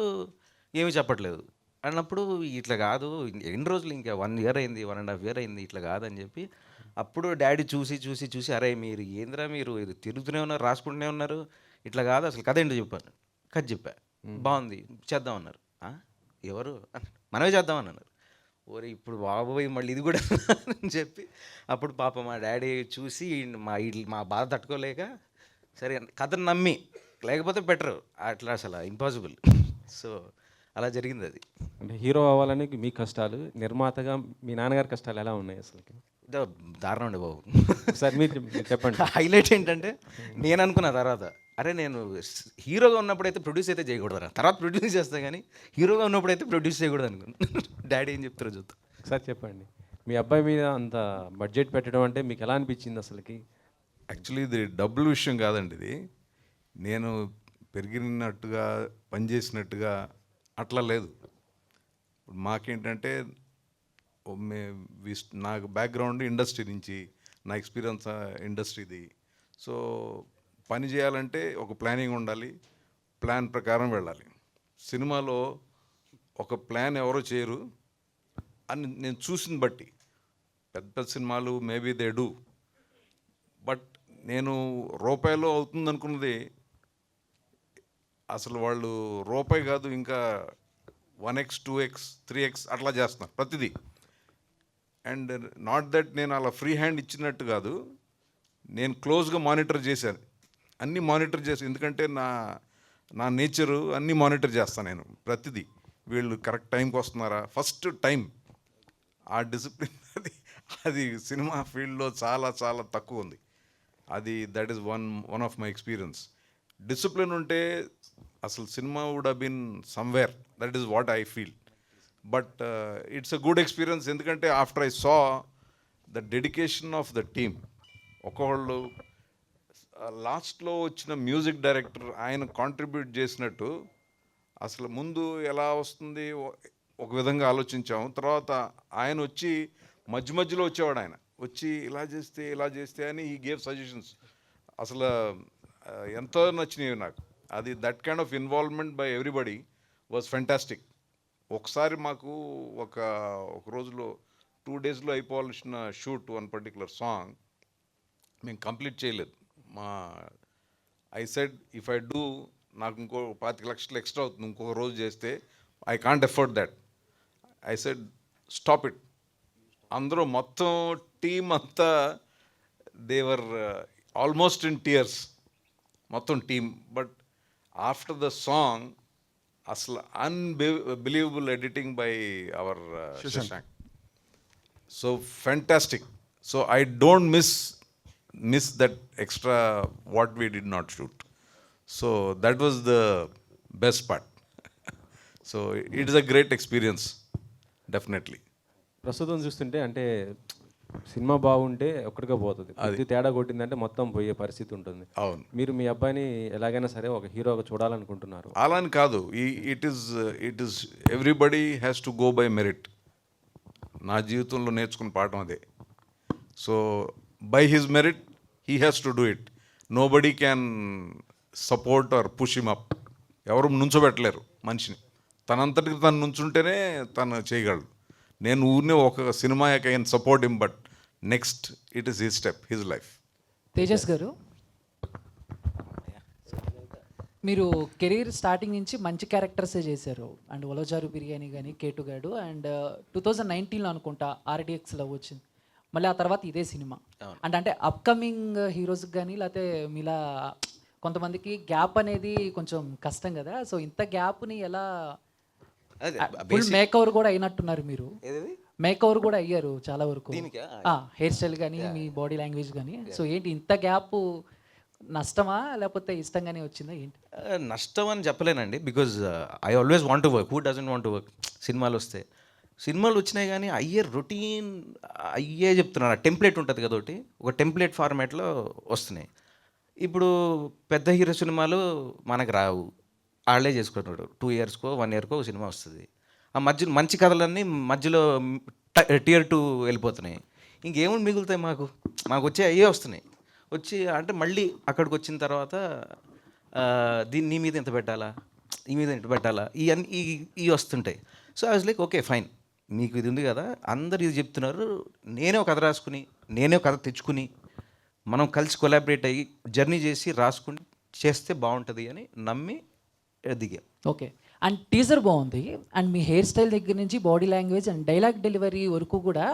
ఏమీ చెప్పట్లేదు అన్నప్పుడు ఇట్లా కాదు, ఎన్ని రోజులు ఇంకా 1 year అయింది, 1.5 year అయింది, ఇట్లా కాదని చెప్పి అప్పుడు డాడీ చూసి అరే మీరు ఏంద్రా మీరు ఇది తిరుగుతూనే ఉన్నారు, రాసుకుంటూనే ఉన్నారు, ఇట్లా కాదు అసలు కథ ఏంటో చెప్పాను. కథ చెప్పా, బాగుంది చేద్దాం అన్నారు. ఎవరు మనమే చేద్దామన్నారు. ఓరే ఇప్పుడు బాబోయ్ మళ్ళీ ఇది కూడా అని చెప్పి అప్పుడు పాప మా డాడీ చూసి మా బాధ తట్టుకోలేక సరే కథను నమ్మి, లేకపోతే బెటర్, అట్లా అసలు ఇంపాసిబుల్. సో అలా జరిగింది అది. అంటే హీరో అవ్వాలని మీ కష్టాలు, నిర్మాతగా మీ నాన్నగారి కష్టాలు ఎలా ఉన్నాయి అసలు? దారుణం అండి బాబు. సార్ మీరు చెప్పండి. హైలైట్ ఏంటంటే నేను అనుకున్న తర్వాత అరే నేను హీరోగా ఉన్నప్పుడైతే ప్రొడ్యూస్ అయితే చేయకూడదు, తర్వాత ప్రొడ్యూస్ చేస్తా కానీ హీరోగా ఉన్నప్పుడైతే ప్రొడ్యూస్ చేయకూడదు అనుకున్నాను. డాడీ ఏం చెప్తారో చూద్దాం. సార్ చెప్పండి, మీ అబ్బాయి మీద అంత బడ్జెట్ పెట్టడం అంటే మీకు ఎలా అనిపించింది అసలుకి? యాక్చువల్లీ ఇది డబ్బుల విషయం కాదండి. ఇది నేను పెరిగినట్టుగా పనిచేసినట్టుగా అట్లా లేదు. మాకేంటంటే నాకు బ్యాక్గ్రౌండ్ ఇండస్ట్రీ నుంచి, నా ఎక్స్పీరియన్స్ ఇండస్ట్రీది. సో పని చేయాలంటే ఒక ప్లానింగ్ ఉండాలి, ప్లాన్ ప్రకారం వెళ్ళాలి. సినిమాలో ఒక ప్లాన్ ఎవరో చేయరు అని నేను చూసిన బట్టి, పెద్ద పెద్ద సినిమాలు మేబీ దే డూ, బట్ నేను రూపాయలో అవుతుంది అనుకున్నది అసలు వాళ్ళు రూపాయి కాదు, ఇంకా 1x 2x 3x అట్లా చేస్తున్నారు ప్రతిదీ. అండ్ నాట్ దట్ నేను అలా ఫ్రీ హ్యాండ్ ఇచ్చినట్టు కాదు, నేను క్లోజ్గా మానిటర్ చేశాను, అన్నీ మానిటర్ చేశాను. ఎందుకంటే నా నేచరు అన్నీ మానిటర్ చేస్తాను నేను ప్రతిదీ. వీళ్ళు కరెక్ట్ టైంకి వస్తున్నారా, ఫస్ట్ టైం, ఆ డిసిప్లిన్ అది సినిమా ఫీల్డ్లో చాలా చాలా తక్కువ ఉంది. అది that is one of my experience. Discipline ఉంటే అసలు సినిమా would have been somewhere, that is what I feel. But it's a good experience, ఎందుకంటే after I saw the dedication of the team. ఒకళ్ళు లాస్ట్లో వచ్చిన మ్యూజిక్ డైరెక్టర్ ఆయన contribute చేసినట్టు అసలు ముందు ఎలా వస్తుంది ఒక విధంగా ఆలోచించాము, తర్వాత ఆయన వచ్చి మధ్యలో వచ్చేవాడు, ఆయన వచ్చి ఇలా చేస్తే అని ఈ గేవ్ సజెషన్స్. అసలు ఎంతో నచ్చినవి నాకు. అది that kind of involvement by everybody was fantastic. ఒకసారి మాకు ఒక రోజులో 2 daysలో అయిపోవాల్సిన షూట్, వన్ పర్టికులర్ సాంగ్ మేము కంప్లీట్ చేయలేదు. I said if I do నాకు ఇంకో 25 లక్షలు ఎక్స్ట్రా అవుతుంది ఇంకొక రోజు చేస్తే, I can't afford that. I said stop it. అందరూ మొత్తం టీమ్ అంతా దేవర్ ఆల్మోస్ట్ ఇన్ టీయర్స్, మొత్తం team. But after the song అసలు unbelievable editing by our Shashank. So fantastic. So I don't miss that extra what we did not shoot. So that was the best part. So it is a great experience, definitely. ప్రస్తుతం చూస్తుంటే అంటే cinema బాగుంటే ఒక్కడిగా పోతుంది, అది తేడా కొట్టిందంటే మొత్తం పోయే పరిస్థితి ఉంటుంది. అవును. మీరు మీ అబ్బాయిని ఎలాగైనా సరే ఒక హీరోగా చూడాలనుకుంటున్నారు. అలా అని కాదు, it is everybody has to go by merit. నా జీవితంలో నేర్చుకున్న పాఠం అదే. So by his merit, he has to do it. Nobody can support or push him up. ఎవరు నుంచోబెట్టలేరు మనిషిని, తనంతటికి తను నుంచుంటేనే తను చేయగలడు. నేను ఊరినే ఒక cinema I can support him, but next it is his step, his life. Tejas గారు, మీరు కెరీర్ స్టార్టింగ్ నుంచి మంచి క్యారెక్టర్సే చేశారు. అండ్ ఒలజారు బిర్యానీ కానీ, కేటుగాడు, అండ్ 2019లో అనుకుంటా ఆర్డిఎక్స్ లవ్ వచ్చింది. మళ్ళీ ఆ తర్వాత ఇదే సినిమా. అంటే అప్కమింగ్ హీరోస్కి కానీ లేకపోతే మీలా కొంతమందికి గ్యాప్ అనేది కొంచెం కష్టం కదా. సో ఇంత గ్యాప్ని ఎలా ఫుల్ మేకవర్ కూడా అయినట్టున్నారు మీరు. మేకవర్ కూడా అయ్యారు చాలా వరకు, హెయిర్ స్టైల్ కానీ మీ బాడీ లాంగ్వేజ్ కానీ. సో ఏంటి ఇంత గ్యాప్ నష్టమా లేకపోతే ఇష్టంగానే వచ్చిందా ఏంటి? నష్టం అని చెప్పలేనండి, because I always want to work. Who doesn't want to work? సినిమాలు వస్తే సినిమాలు వచ్చినాయి కానీ అయ్యే రొటీన్ అయ్యే చెప్తున్నారు. టెంప్లెట్ ఉంటుంది కదా ఒకటి, ఒక టెంప్లెట్ ఫార్మాట్లో వస్తున్నాయి. ఇప్పుడు పెద్ద హీరో సినిమాలు మనకు రావు, వాళ్ళే చేసుకుంటాడు. 2 ఇయర్స్కో 1 ఇయర్కో ఒక సినిమా వస్తుంది. ఆ మధ్య మంచి కథలన్నీ మధ్యలో Tier 2 వెళ్ళిపోతున్నాయి. ఇంకేముంది మిగులుతాయి మాకు? మాకు వచ్చే అయ్యే వస్తున్నాయి. వచ్చి అంటే మళ్ళీ అక్కడికి వచ్చిన తర్వాత దీన్ని నీ మీద ఎంత పెట్టాలా, ఈ మీద ఎంత పెట్టాలా, ఇవి వస్తుంటాయి. So I was like okay fine, మీకు ఇది ఉంది కదా, అందరు ఇది చెప్తున్నారు, నేనే ఒక కథ రాసుకుని నేనే ఒక కథ తెచ్చుకుని మనం కలిసి కొలాబరేట్ అయ్యి జర్నీ చేసి రాసుకుని చేస్తే బాగుంటుంది అని నమ్మి దిగా. ఓకే. అండ్ టీజర్ బాగుంది. అండ్ మీ హెయిర్ స్టైల్ దగ్గర నుంచి body language and dialogue delivery వరకు కూడా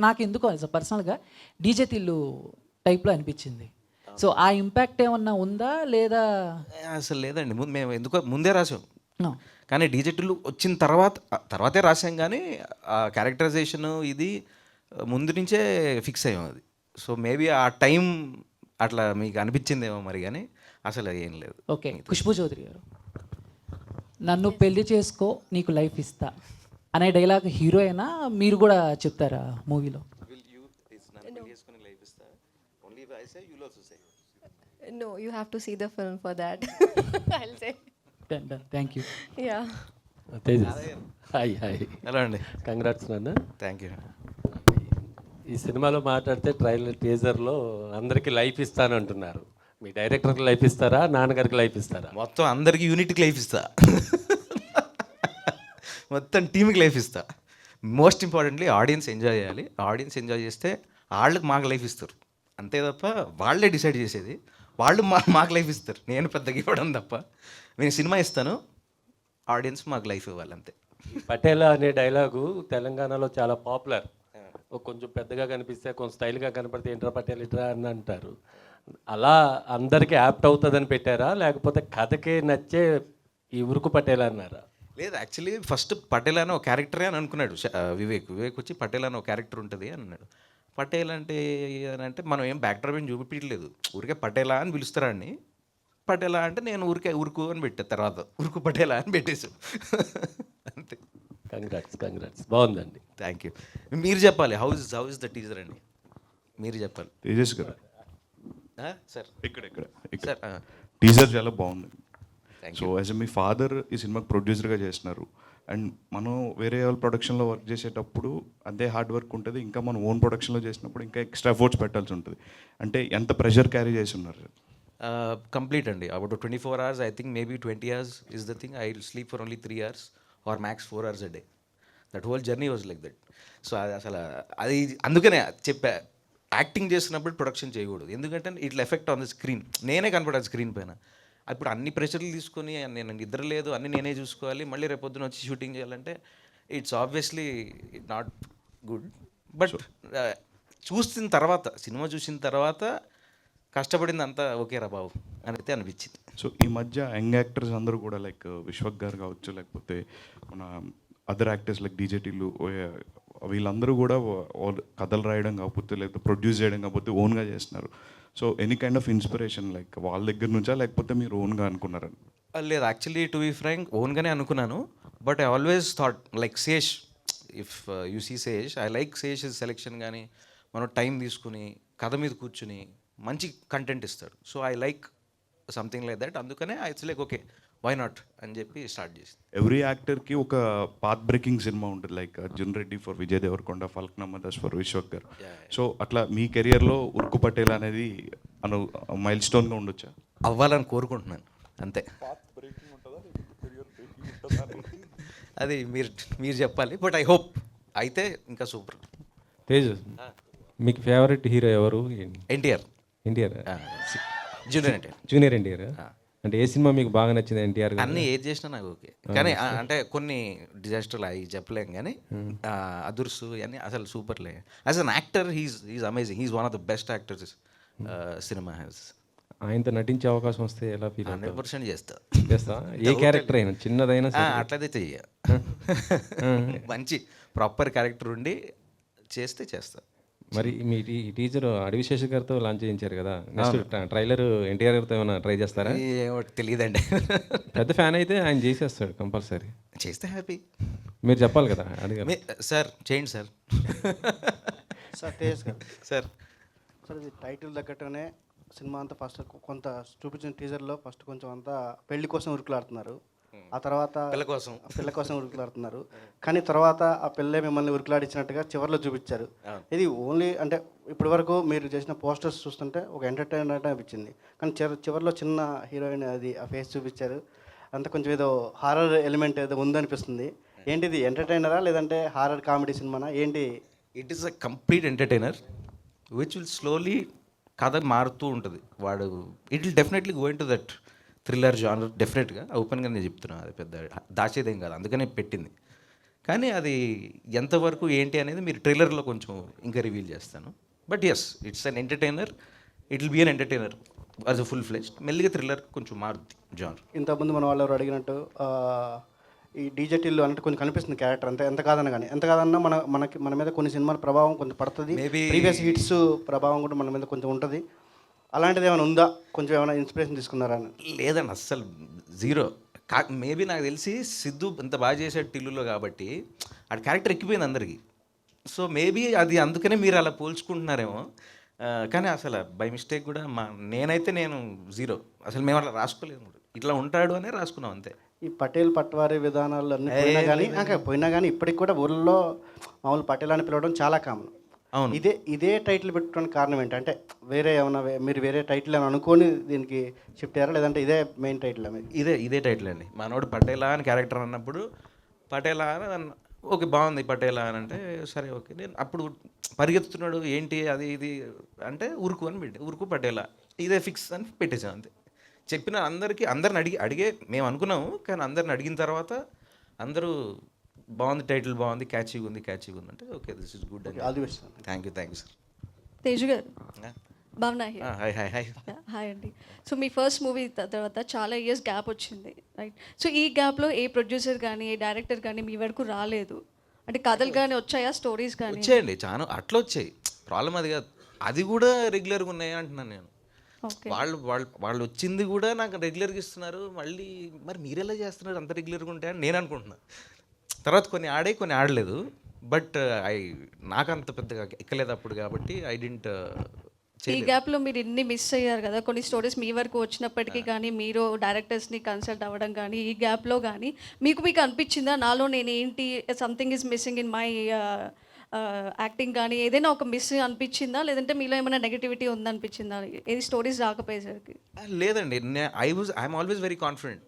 నాకు ఎందుకో పర్సనల్గా డీజే తిల్లు టైప్లో అనిపించింది. సో ఆ ఇంపాక్ట్ ఏమన్నా ఉందా లేదా? అసలు లేదండి, మేము ఎందుకో ముందే రాసాం. కానీ డీజెట్లు వచ్చిన తర్వాతే రాసాం. కానీ ఆ క్యారెక్టరైజేషన్ ఇది ముందు నుంచే ఫిక్స్ అయ్యాం అది. సో మేబీ ఆ టైం అట్లా మీకు అనిపించిందేమో మరి, కానీ అసలు ఏం లేదు. ఓకే. ఖుష్బూ చౌదరి గారు, నన్ను పెళ్లి చేసుకో నీకు లైఫ్ ఇస్తా అనే డైలాగ్ హీరో అయినా మీరు కూడా చెప్తారా మూవీలో? No, you have to see the film for that. I'll say. Done. Thank you. Yeah. Tejas, hi hi, ఎలా అండి? కంగ్రాట్స్ నాన్న. Thank you. ఈ సినిమాలో మాట్లాడితే ట్రైలర్ టీజర్లో అందరికీ లైఫ్ ఇస్తానంటున్నారు. మీ డైరెక్టర్కి లైఫ్ ఇస్తారా, నాన్నగారికి లైఫ్ ఇస్తారా? మొత్తం అందరికీ యూనిట్కి లైఫ్ ఇస్తా, మొత్తం టీంకి లైఫ్ ఇస్తా. మోస్ట్ ఇంపార్టెంట్లీ ఆడియన్స్ ఎంజాయ్ చేయాలి. ఆడియన్స్ ఎంజాయ్ చేస్తే వాళ్ళకి మాకు లైఫ్ ఇస్తారు, అంతే తప్ప వాళ్ళే డిసైడ్ చేసేది. వాళ్ళు మాకు లైఫ్ ఇస్తారు, నేను పెద్దగా ఇవ్వడం తప్ప. నేను సినిమా ఇస్తాను, ఆడియన్స్ మాకు లైఫ్ ఇవ్వాలి, అంతే. పటేలా అనే డైలాగు తెలంగాణలో చాలా పాపులర్. కొంచెం పెద్దగా కనిపిస్తే కొంచెం స్టైల్గా కనపడితే ఇంట్రా పటేల్ ఇట్రా అని అంటారు. అలా అందరికీ యాప్ట్ అవుతుందని పెట్టారా, లేకపోతే కథకే నచ్చే ఈ ఉరుకు పటేల్ అన్నారా? లేదు, యాక్చువల్లీ ఫస్ట్ పటేల్ అని ఒక క్యారెక్టరే అని అనుకున్నాడు వివేక్ వచ్చి పటేల్ అని ఒక క్యారెక్టర్ ఉంటుంది అని అన్నాడు. పటేల్ అంటే అంటే మనం ఏం బ్యాక్ డ్రాప్ ఏం చూపించలేదు, ఊరికే పటేలా అని పిలుస్తారని. పటేలా అంటే నేను ఊరికే ఉరుకు అని పెట్టా, తర్వాత ఉరుకు పటేలా అని పెట్టేసి అంతే. కంగ్రాట్స్, బాగుందండి. Thank you. మీరు చెప్పాలి, హౌ ఇస్ ద టీజర్ అండి, మీరు చెప్పాలి. తేజస్ గారు, సార్ ఇక్కడ సార్ టీజర్ చాలా బాగుంది. సో యాజ్ మీ ఫాదర్ ఈ సినిమాకి ప్రొడ్యూసర్గా చేస్తున్నారు, అండ్ మనం వేరే వాళ్ళ ప్రొడక్షన్లో వర్క్ చేసేటప్పుడు అదే హార్డ్ వర్క్ ఉంటుంది, ఇంకా మనం ఓన్ ప్రొడక్షన్లో చేసినప్పుడు ఇంకా ఎక్స్ట్రా ఎఫర్ట్స్ పెట్టాల్సి ఉంటుంది. అంటే ఎంత ప్రెషర్ క్యారీ చేసి ఉన్నారు? కంప్లీట్ అండి, about 24 hours. I think maybe 20 hours is the thing. I sleep for only 3 hours or max 4 hours a day. That whole journey was like that. So అసలు అది అందుకనే చెప్పా, యాక్టింగ్ చేస్తున్నప్పుడు ప్రొడక్షన్ చేయకూడదు, ఎందుకంటే ఇట్లా ఎఫెక్ట్ ఆన్ ద స్క్రీన్. నేనే కనపడాలి స్క్రీన్ పైన. ఇప్పుడు అన్ని ప్రెషర్లు తీసుకొని నేను నిద్ర లేదు, అన్నీ నేనే చూసుకోవాలి, మళ్ళీ రేపొద్దున వచ్చి షూటింగ్ చేయాలంటే it's obviously not good. But చూసిన తర్వాత, సినిమా చూసిన తర్వాత కష్టపడింది అంతా ఓకే రా బాబు అని అయితే అనిపించింది. సో ఈ మధ్య యంగ్ యాక్టర్స్ అందరూ కూడా లైక్ విశ్వక్ గారు కావచ్చు, లేకపోతే మన అదర్ యాక్టర్స్ లైక్ డీజేటీలు, వీళ్ళందరూ కూడా కథలు రాయడం కాకపోతే లేకపోతే ప్రొడ్యూస్ చేయడం కాకపోతే ఓన్గా చేస్తున్నారు. So any kind of inspiration like వాళ్ళ దగ్గర నుంచా లేకపోతే మీరు ఓన్గా అనుకున్నారని? లేదు, యాక్చువల్లీ టు బి ఫ్రాంక్ ఓన్గానే అనుకున్నాను. But I always thought like Sesh, if you see Sesh, I like Sesh selection. కానీ మనం టైం తీసుకుని కథ మీద కూర్చుని మంచి కంటెంట్ ఇస్తాడు. So I like something like that. అందుకనే it's like okay why not అని చెప్పి స్టార్ట్ చేసి. ఎవ్రీ యాక్టర్కి ఒక పాత్ బ్రేకింగ్ సినిమా ఉంటుంది, like Arjun Reddy for Vijay Deverakonda, Falaknuma Das for Vishwak garu. So అట్లా మీ కెరియర్లో ఉరుకు పటేల్ అనేది మైల్ స్టోన్గా ఉండొచ్చా? అవ్వాలని కోరుకుంటున్నాను, అంతే. అది మీరు చెప్పాలి, బట్ ఐ హోప్ అయితే ఇంకా సూపర్. తేజస్, మీకు ఫేవరెట్ హీరో ఎవరు? ఎన్టీఆర్. ఎన్టీఆర్ జూనియర్ ఎన్టీఆర్. జూనియర్ ఎన్టీఆర్. అంటే ఏ సినిమా మీకు బాగా నచ్చింది ఎన్టీఆర్ గారు? అన్నీ ఏది చేసినా నాకు ఓకే, కానీ అంటే కొన్ని డిజాస్టర్లు అవి చెప్పలేం, కానీ అదుర్సు అన్నీ అసలు సూపర్లే. As an actor he's amazing, he's one of the best actors cinema has. ఆయనతో నటించే అవకాశం వస్తే ఎలా ఫీల్ 100% చేస్తా. చేస్తా? ఏ క్యారెక్టర్ అయినా, చిన్నదైనా సరే? అట్లయితే చెయ్య. మంచి ప్రాపర్ క్యారెక్టర్ ఉండి చేస్తా. మరి మీ టీచర్ అడివిశేష్ గారితో లాంచ్ చేయించారు కదా, నెక్స్ట్ ట్రైలర్ ఎన్టీఆర్ గారితో ఏమైనా ట్రై చేస్తారా? ఏమో తెలియదండి. పెద్ద ఫ్యాన్ అయితే ఆయన చేసేస్తాడు కంపల్సరీ. చేస్తే హ్యాపీ. మీరు చెప్పాలి కదా, అడిగారు. సార్ చేయండి సార్. సార్ తేజ్ గారు సార్ సార్ ఇది టైటిల్ తగ్గట్టుగానే సినిమా అంతా ఫస్ట్ కొంత చూపించిన టీజర్లో ఫస్ట్ కొంచెం అంతా పెళ్లి కోసం ఉరుకులాడుతున్నారు, ఆ తర్వాత పిల్ల కోసం ఉరుకులాడుతున్నారు, కానీ తర్వాత ఆ పిల్లే మిమ్మల్ని ఉరుకులాడించినట్టుగా చివరిలో చూపించారు. ఇది ఓన్లీ అంటే ఇప్పటి వరకు మీరు చేసిన పోస్టర్స్ చూస్తుంటే ఒక ఎంటర్టైనర్ అనిపించింది, కానీ చివరిలో చిన్న హీరోయిన్ అది ఆ ఫేస్ చూపించారు, అంత కొంచెం ఏదో హారర్ ఎలిమెంట్ ఏదో ఉందనిపిస్తుంది. ఏంటిది ఎంటర్టైనరా లేదంటే హారర్ కామెడీ సినిమానా ఏంటి? It is a complete entertainer which will slowly కథ మారుతూ ఉంటుంది. వాడు it will definitely go in to that thriller genre, డెఫినెట్గా ఓపెన్గా నేను చెప్తున్నాను. అది పెద్ద దాచేదేం కాదు, అందుకనే పెట్టింది. కానీ అది ఎంతవరకు ఏంటి అనేది మీరు ట్రైలర్లో కొంచెం ఇంకా రివీల్ చేస్తాను. But yes, it's an entertainer, it will be an entertainer as a full fledged. మెల్లిగా థ్రిల్లర్ కొంచెం మారుద్ది జానర్. ఇంతకుముందు మన వాళ్ళు ఎవరు అడిగినట్టు ఈ డీజే టిల్లు అన్నట్టు కొంచెం కనిపిస్తుంది క్యారెక్టర్, అంతే ఎంత కాదన్నా కానీ ఎంత కాదన్నా మన మీద కొన్ని సినిమాల ప్రభావం కొంచెం పడుతుంది, ప్రీవియస్ హిట్స్ ప్రభావం కూడా మన మీద కొంచెం ఉంటుంది. అలాంటిది ఏమైనా ఉందా? కొంచెం ఏమైనా ఇన్స్పిరేషన్ తీసుకున్నారా అని? లేదండి, అస్సలు జీరో. మేబీ నాకు తెలిసి సిద్ధు ఇంత బాగా చేసాడు టిల్లులో కాబట్టి ఆ క్యారెక్టర్ ఎక్కిపోయింది అందరికీ. సో మేబీ అది అందుకనే మీరు అలా పోల్చుకుంటున్నారేమో, కానీ అసలు బై మిస్టేక్ కూడా నేనైతే నేను జీరో, అసలు మేము అట్లా రాసుకోలేము, ఇట్లా ఉంటాడు అనే రాసుకున్నాం అంతే. ఈ పటేల్ పట్వారీ విధానాలు అన్నీ పోయినా కానీ ఇప్పటికి కూడా ఊళ్ళో మామూలు పటేల్ అని పిలవడం చాలా కామన్. అవును. ఇదే టైటిల్ పెట్టుకోవడానికి కారణం ఏంటంటే వేరే ఏమైనా మీరు వేరే టైటిల్ అని అనుకొని దీనికి షిఫ్ట్ అయ్యారా లేదంటే ఇదే మెయిన్ టైటిల్? ఇదే టైటిల్ అండి. మనోడు పటేలా అని క్యారెక్టర్ అన్నప్పుడు పటేలా అని ఓకే బాగుంది పటేలా అని అంటే సరే ఓకే. నేను అప్పుడు పరిగెత్తుతున్నాడు ఏంటి అది ఇది అంటే ఉరుకు అని పెట్టి ఉరుకు పటేలా ఇదే ఫిక్స్ అని పెట్టేసాం అంతే. చెప్పిన అందరిని అడిగే మేము అనుకున్నాము, కానీ అందరిని అడిగిన తర్వాత అందరూ బాగుంది టైటిల్ బాగుంది, క్యాచీగా ఉంది అంటే ఓకే దిస్ ఇస్ గుడ్ అని. All the best. Thank you sir. Teju గారు భావన హాయ్ అండి. సో మీ ఫస్ట్ మూవీ తర్వాత చాలా ఇయర్స్ గ్యాప్ వచ్చింది, రైట్? సో ఈ గ్యాప్లో ఏ ప్రొడ్యూసర్ కానీ ఏ డైరెక్టర్ కానీ మీ వరకు రాలేదు అంటే కథలు కానీ వచ్చాయా, స్టోరీస్ కానీ? వచ్చాయండి చాలా, అట్లా వచ్చాయి. ప్రాబ్లం అది కాదు, అది కూడా రెగ్యులర్గా ఉన్నాయి అంటున్నాను నేను. వాళ్ళు వచ్చింది కూడా నాకు రెగ్యులర్గా ఇస్తున్నారు, మళ్ళీ మరి మీరెలా చేస్తున్నారు అంత రెగ్యులర్గా ఉంటాయని నేను అనుకుంటున్నాను. తర్వాత కొన్ని ఆడలేదు, బట్ నాకు అంత పెద్దగా ఎక్కలేదు అప్పుడు కాబట్టి ఐ డింట్. ఈ గ్యాప్లో మీరు ఇన్ని మిస్ అయ్యారు కదా, కొన్ని స్టోరీస్ మీ వరకు వచ్చినప్పటికీ కానీ మీరు డైరెక్టర్స్ని కన్సల్ట్ అవ్వడం కానీ ఈ గ్యాప్లో కానీ మీకు అనిపించిందా నాలో నేను ఏంటి something is missing in my acting కానీ ఏదైనా ఒక మిస్ అనిపించిందా, లేదంటే మీలో ఏమైనా నెగటివిటీ ఉందనిపించిందా ఏది స్టోరీస్ రాకపోయేసరికి? లేదండి, ఐఎమ్ ఆల్వేస్ వెరీ కాన్ఫిడెంట్.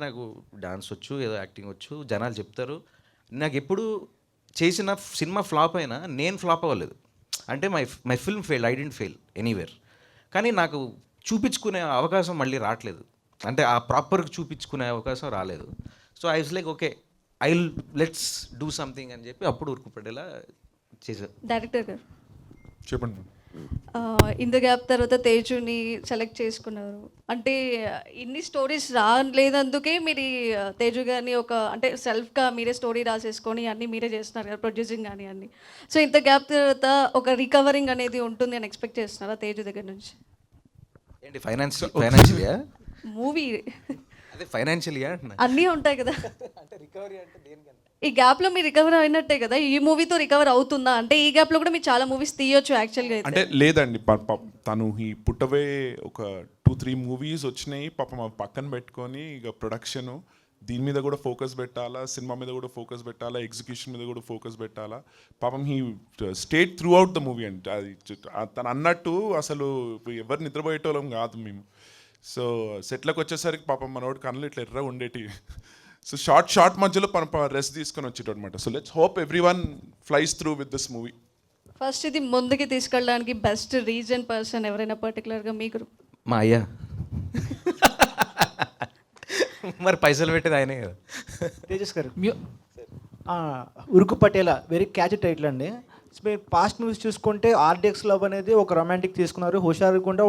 నాకు డాన్స్ వచ్చు, ఏదో యాక్టింగ్ వచ్చు, జనాలు చెప్తారు. నాకు ఎప్పుడు చేసిన సినిమా ఫ్లాప్ అయినా నేను ఫ్లాప్ అవ్వలేదు, అంటే my film fail, I didn't fail anywhere. కానీ నాకు చూపించుకునే అవకాశం మళ్ళీ రావట్లేదు, అంటే ఆ ప్రాపర్గా చూపించుకునే అవకాశం రాలేదు. So I was like okay let's do something అని చెప్పి అప్పుడు ఉరుకుపడేలా చేశారు. డైరెక్టర్ గారు చెప్పండి. ఇన్ ద గ్యాప్ తర్వాత తేజుని సెలెక్ట్ చేసుకున్నారు అంటే ఇన్ని స్టోరీస్ రాలేదందుకే మీరు తేజు గారిని ఒక అంటే సెల్ఫ్గా మీరే స్టోరీ రాసేసుకొని అన్నీ మీరే చేస్తున్నారు కదా, ప్రొడ్యూసింగ్ కానీ అన్నీ. సో ఇంత గ్యాప్ తర్వాత ఒక రికవరింగ్ అనేది ఉంటుంది అని ఎక్స్పెక్ట్ చేస్తున్నారా తేజు దగ్గర నుంచి? ఏంటి ఫైనాన్షియల్గా మూవీ అదే ఫైనాన్షియల్గా అన్నీ ఉంటాయి కదా, అంటే రికవరీ అంటే దేనికన్నా ఈ గ్యాప్లో మీరు రికవర్ అయినట్టే కదా, ఈ మూవీతో రికవర్ అవుతుందా? అంటే ఈ గ్యాప్లో కూడా మీరు చాలా మూవీస్ తీయొచ్చు యాక్చువల్గా. అంటే లేదండి, తను ఈ పుట్టవే ఒక 2-3 మూవీస్ వచ్చినాయి పాపం, పక్కన పెట్టుకొని ఇక ప్రొడక్షను దీని మీద కూడా ఫోకస్ పెట్టాలా, సినిమా మీద కూడా ఫోకస్ పెట్టాలా, ఎగ్జిక్యూషన్ మీద కూడా ఫోకస్ పెట్టాలా. పాపం he state through out the movie అంటే అది తను అన్నట్టు అసలు ఎవరు నిద్రపోయేటోళ్ళం కాదు మేము. సో సెట్లకు వచ్చేసరికి పాపం మనోడు కళ్ళు ఇట్లా ఎర్ర ఉండేటి. సో షార్ట్ మధ్యలో రెస్ట్ తీసుకొని వచ్చేటమాట. So let's hope everyone flies through with this movie. First ఇది ముందుకి తీసుకెళ్ళడానికి బెస్ట్ రీజన్ పర్సన్ ఎవరైనా పర్టికులర్గా మీ గ్రూప్? మా అయ్యా. మరి పైసలు పెట్టేది ఆయనే కదా. తేజస్ గారు ఉరుకు పటేలా వెరీ క్యాచ్ టైటిల్ అండి. మీరు పాస్ట్ మూవీస్ చూసుకుంటే ఆర్డిఎక్స్ లవ్ అనేది ఒక రొమాంటిక్ తీసుకున్నారు, హుషారు కూడా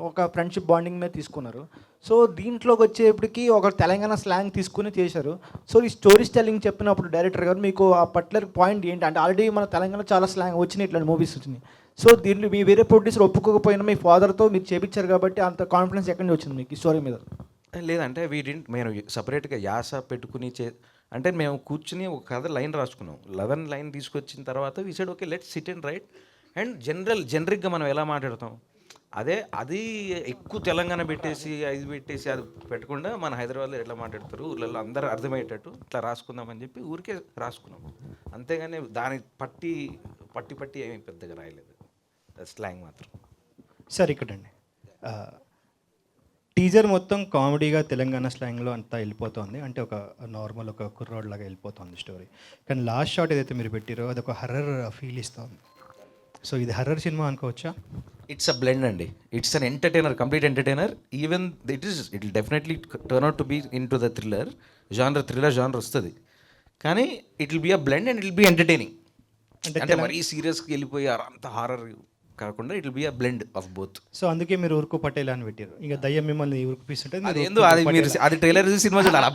ఒక ఫ్రెండ్షిప్ బాండింగ్ మీద తీసుకున్నారు. సో దీంట్లోకి వచ్చేప్పటికి ఒక తెలంగాణ స్లాంగ్ తీసుకుని చేశారు. సో ఈ స్టోరీ టెల్లింగ్ చెప్పినప్పుడు డైరెక్టర్ గారు మీకు ఆ పర్టికులర్ పాయింట్ ఏంటి అంటే, ఆల్రెడీ మన తెలంగాణ చాలా స్లాంగ్ వచ్చినాయి, ఇట్లాంటి మూవీస్ వచ్చినాయి. సో దీంట్లో మీ వేరే ప్రొడ్యూసర్ ఒప్పుకోకపోయినా మీ ఫాదర్తో మీరు చేపించారు కాబట్టి అంత కాన్ఫిడెన్స్ ఎక్కడి నుంచి వచ్చింది మీకు ఈ స్టోరీ మీద? లేదంటే మేము సపరేట్గా యాస పెట్టుకుని అంటే మేము కూర్చుని ఒక కథ లైన్ రాసుకున్నాం. 11 లైన్ తీసుకొచ్చిన తర్వాత we said okay let's sit and write. And జనరిక్గా మనం ఎలా మాట్లాడతాం అది ఎక్కువ తెలంగాణ పెట్టేసి అది పెట్టకుండా మన హైదరాబాద్లో ఎట్లా మాట్లాడతారు ఊళ్ళల్లో అందరూ అర్థమయ్యేటట్టు ఇట్లా రాసుకుందామని చెప్పి ఊరికే రాసుకున్నాం. అంతేగాని దాని పట్టి ఏమీ పెద్దగా రాయలేదు, స్లాంగ్ మాత్రం. సార్ ఇక్కడండి టీజర్ మొత్తం కామెడీగా తెలంగాణ స్లాంగ్లో అంతా వెళ్ళిపోతుంది, అంటే ఒక నార్మల్ ఒక కుర్రోడ్ లాగా వెళ్ళిపోతుంది స్టోరీ. కానీ లాస్ట్ షాట్ ఏదైతే మీరు పెట్టారో అది ఒక హర్రర్ ఫీల్ ఇస్తుంది. సో ఇది హర్రర్ సినిమా అనుకోవచ్చా? ఇట్స్ అ బ్లెండ్ అండి. It's an entertainer, complete entertainer. Even it will definitely turn out to be in to the thriller genre వస్తుంది. కానీ it will be a blend and it will be entertaining. అంటే మరీ సీరియస్గా వెళ్ళిపోయి అంత horror కాకుండా it will be a blend of both. So అందుకే మీరు ఉరుకు పటేలా అని పెట్టారు. ఇంకా దయ్యం మిమ్మల్ని ఉరికిపిస్తుంటే అది ట్రైలర్ సినిమా చూడాలి.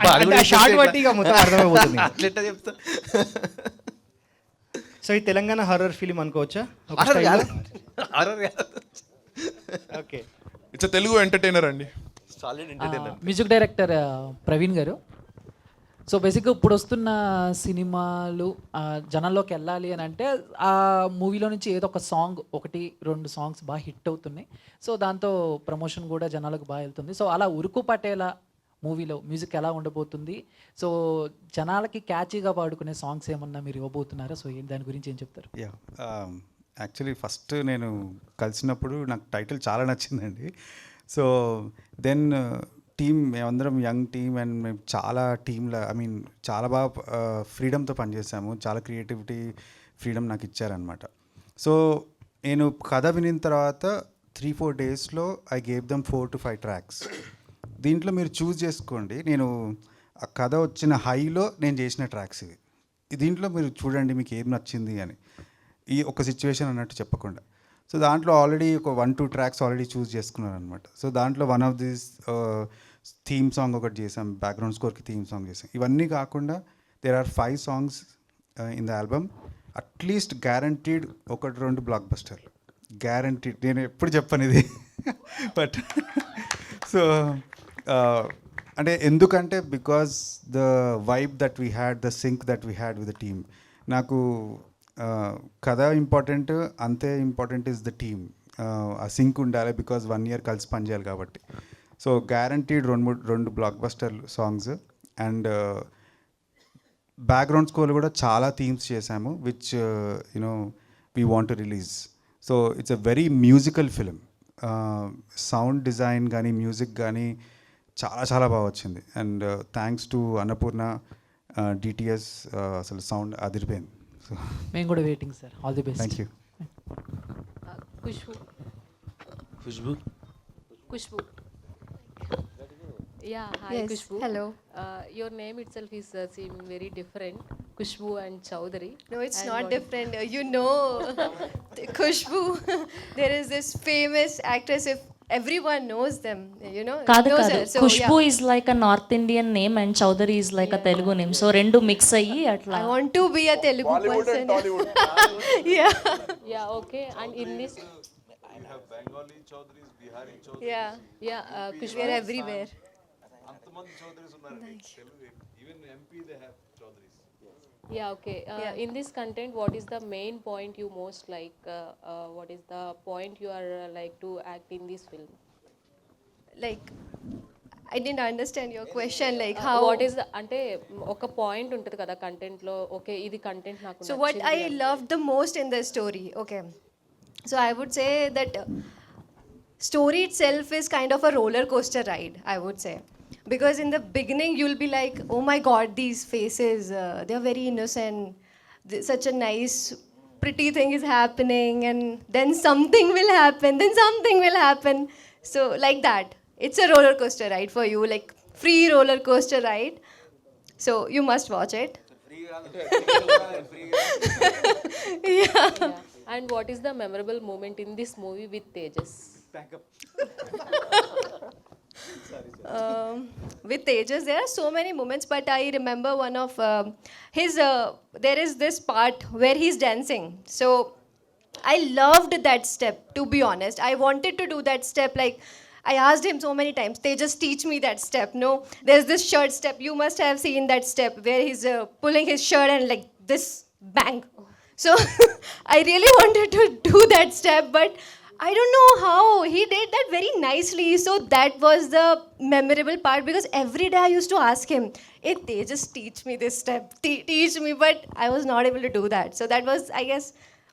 చెప్తా. సో ఈ తెలంగాణ హర్రర్ ఫిలిం అనుకోవచ్చా? ఓకే, ఇట్స్ తెలుగు ఎంటర్టైనర్ అండి. మ్యూజిక్ డైరెక్టర్ ప్రవీణ్ గారు. సో బేసిక్గా ఇప్పుడు వస్తున్న సినిమాలు జనాల్లోకి వెళ్ళాలి అని అంటే ఆ మూవీలో నుంచి ఏదో ఒక సాంగ్ 1-2 సాంగ్స్ బాగా హిట్ అవుతున్నాయి. సో దాంతో ప్రమోషన్ కూడా జనాలకు బాగా వెళ్తుంది. సో అలా ఉరుకు పటేలా మూవీలో మ్యూజిక్ ఎలా ఉండబోతుంది? సో జనాలకి క్యాచీగా పాడుకునే సాంగ్స్ ఏమన్నా మీరు ఇవ్వబోతున్నారా? సో దాని గురించి ఏం చెప్తారు? యాక్చువల్లీ ఫస్ట్ నేను కలిసినప్పుడు నాకు టైటిల్ చాలా నచ్చిందండి. సో దెన్ టీమ్ మేమందరం యంగ్ టీమ్ అండ్ మేము చాలా టీంలో చాలా బాగా ఫ్రీడమ్తో పనిచేసాము. చాలా క్రియేటివిటీ ఫ్రీడమ్ నాకు ఇచ్చారనమాట. సో నేను కథ వినిన తర్వాత 3-4 డేస్లో I gave dum 4 to 5 tracks. దీంట్లో మీరు చూస్ చేసుకోండి, నేను ఆ కథ వచ్చిన హైలో నేను చేసిన ట్రాక్స్ ఇవి. దీంట్లో మీరు చూడండి మీకు ఏం నచ్చింది అని, ఈ ఒక సిచ్యువేషన్ అన్నట్టు చెప్పకుండా. సో దాంట్లో ఆల్రెడీ ఒక 1-2 ట్రాక్స్ ఆల్రెడీ చూస్ చేసుకున్నాను అనమాట. సో దాంట్లో one of this theme song ఒకటి చేసాం, బ్యాక్గ్రౌండ్ స్కోర్కి థీమ్ సాంగ్ చేసాం. ఇవన్నీ కాకుండా there are 5 songs in the album. అట్లీస్ట్ గ్యారంటీడ్ 1-2 బ్లాక్ బస్టర్లు గ్యారంటీడ్. నేను ఎప్పుడు చెప్పను ఇది బట్ సో అంటే ఎందుకంటే because the vibe that we had, the sync that we had with the team. నాకు కథ ఇంపార్టెంట్, అంతే ఇంపార్టెంట్ ఇస్ ద టీమ్. ఆ సింక్ ఉండాలి బికాజ్ 1 year కలిసి పనిచేయాలి కాబట్టి. So guaranteed 2 block buster songs. And background score కూడా చాలా థీమ్స్ చేశాము which you know we want to release. So it's a very musical film. Sound design కానీ మ్యూజిక్ కానీ చాలా బాగా వచ్చింది. And thanks to Annapurna DTS, అసలు సౌండ్ అదిరిపోయింది. సో మేము కూడా waiting sir. All the best. Thank you. Kushbu. Yeah, hi Yes, Kushbu. hello. Your name itself is seeming very different, Kushbu and Chowdhury. No, it's not different. You know, Kushbu. There is this famous actress. If everyone knows them, you know. కాదు knows కాదు, her. So, Khushboo is like a north Indian name and Chaudhary is like a Telugu name. So రెండు mix అయ్యి అట్లా. I want to be a Telugu Bollywood person. and Tollywood. Yeah. Yeah, okay. And in this, I have Bengali Chaudharys, Bihari Chaudharys. Yeah. Kushbu, We are everywhere. అంతమంది చౌదరీస్ ఉన్నారు Telugu. Even MP they have Chowdharys. yeah, okay. In this content, what is the main point you most like? What is the point you are like to act in this film? Like, I didn't understand your question. Like how? What is the అంటే ఒక point ఉంటుంది కదా content లో, okay ఇది content నాకు So what I loved the most in the story, okay. So I would say that story itself is kind of a roller coaster ride, I would say. Because in the beginning you'll be like, oh my god, these faces, they're very innocent, such a nice pretty thing is happening, and then something will happen, then something will happen. So like that, it's a roller coaster ride for you, like free roller coaster ride. So you must watch it. Yeah. And what is the memorable moment in this movie with Tejas? With Tejas, there are so many moments, but I remember one of his. There is this part where he's dancing. So I loved that step. To be honest, I wanted to do that step. Like I asked him so many times, Tejas, teach me that step. No, there's this shirt step. You must have seen that step where he's pulling his shirt and like this bang. So I really wanted to do that step, but I don't know how he did that very nicely. So that was the memorable part, because every day I used to ask him, hey, Tejas, teach me this step, teach me, but I was not able to do that. So that was, I guess,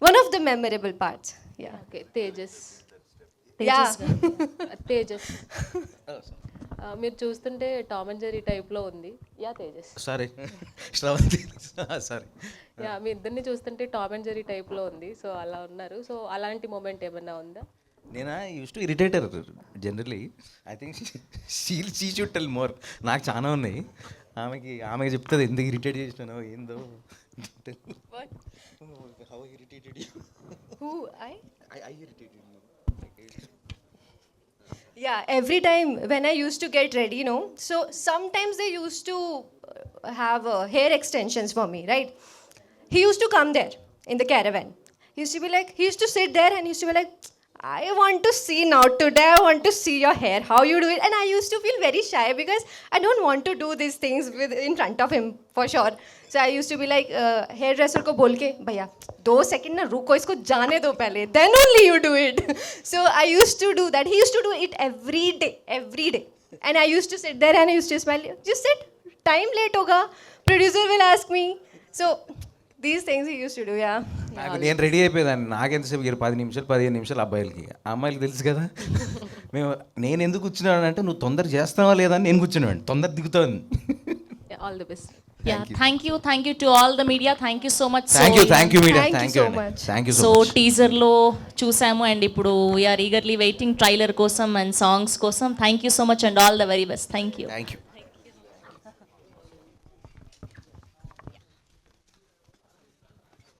one of the memorable parts. Yeah. Okay, Tejas. Yeah. Tejas మీరు చూస్తుంటే Tom and Jerry టైప్లో ఉంది. Yeah Tejas. Sorry Shravanthi sorry. Yeah మీ ఇద్దరిని చూస్తుంటే Tom and Jerry టైప్లో ఉంది. So అలా ఉన్నారు. సో అలాంటి మూమెంట్ ఏమన్నా ఉందా? నేనా use to irritate her generally. I think she should tell more. నాకు చాలా ఉన్నాయి. ఆమెకి చెప్తుంది ఎందుకు ఇరిటేట్ చేసినానో ఏందో. How irritated you? Who? I irritated you. Yeah, every time when I used to get ready, so sometimes they used to have hair extensions for me, right? He used to come there in the caravan. He used to be like, he used to sit there and he used to be like, I want to see now, today I want to see your hair, how you do it. And I used to feel very shy because I don't want to do these things in front of him, for sure. So I used to be like, hairdresser ko bol ke, bhaiya 2 second na ruko, isko jaane do pehle, then only you do it. So I used to do that. He used to do it every day. And I used to sit there and I used to smile, just sit, time late hoga, producer will ask me. So these things he used to do, yeah. నాకు నేను ready అయిపోయేదాన్ని. నాకెంతసేపు 10 నిమిషాలు 15 నిమిషాలు అబ్బాయిలకి. అమ్మాయిలకి తెలుసు కదా. నేను ఎందుకు కూర్చున్నాను అంటే నువ్వు తొందర చేస్తావా లేదా అని నేను కూర్చున్నాను. తొందర దిగుతాను. All the best. Yeah, thank you to all the media. Thank you so much. Thank you media. Thank you so much. Thank you so so much. టీజర్లో చూసాము అండ్ ఇప్పుడు వీఆర్ ఈగర్లీ వెయిటింగ్ ట్రైలర్ కోసం and songs కోసం. Thank you so much and all the very best. Thank you. Thank you.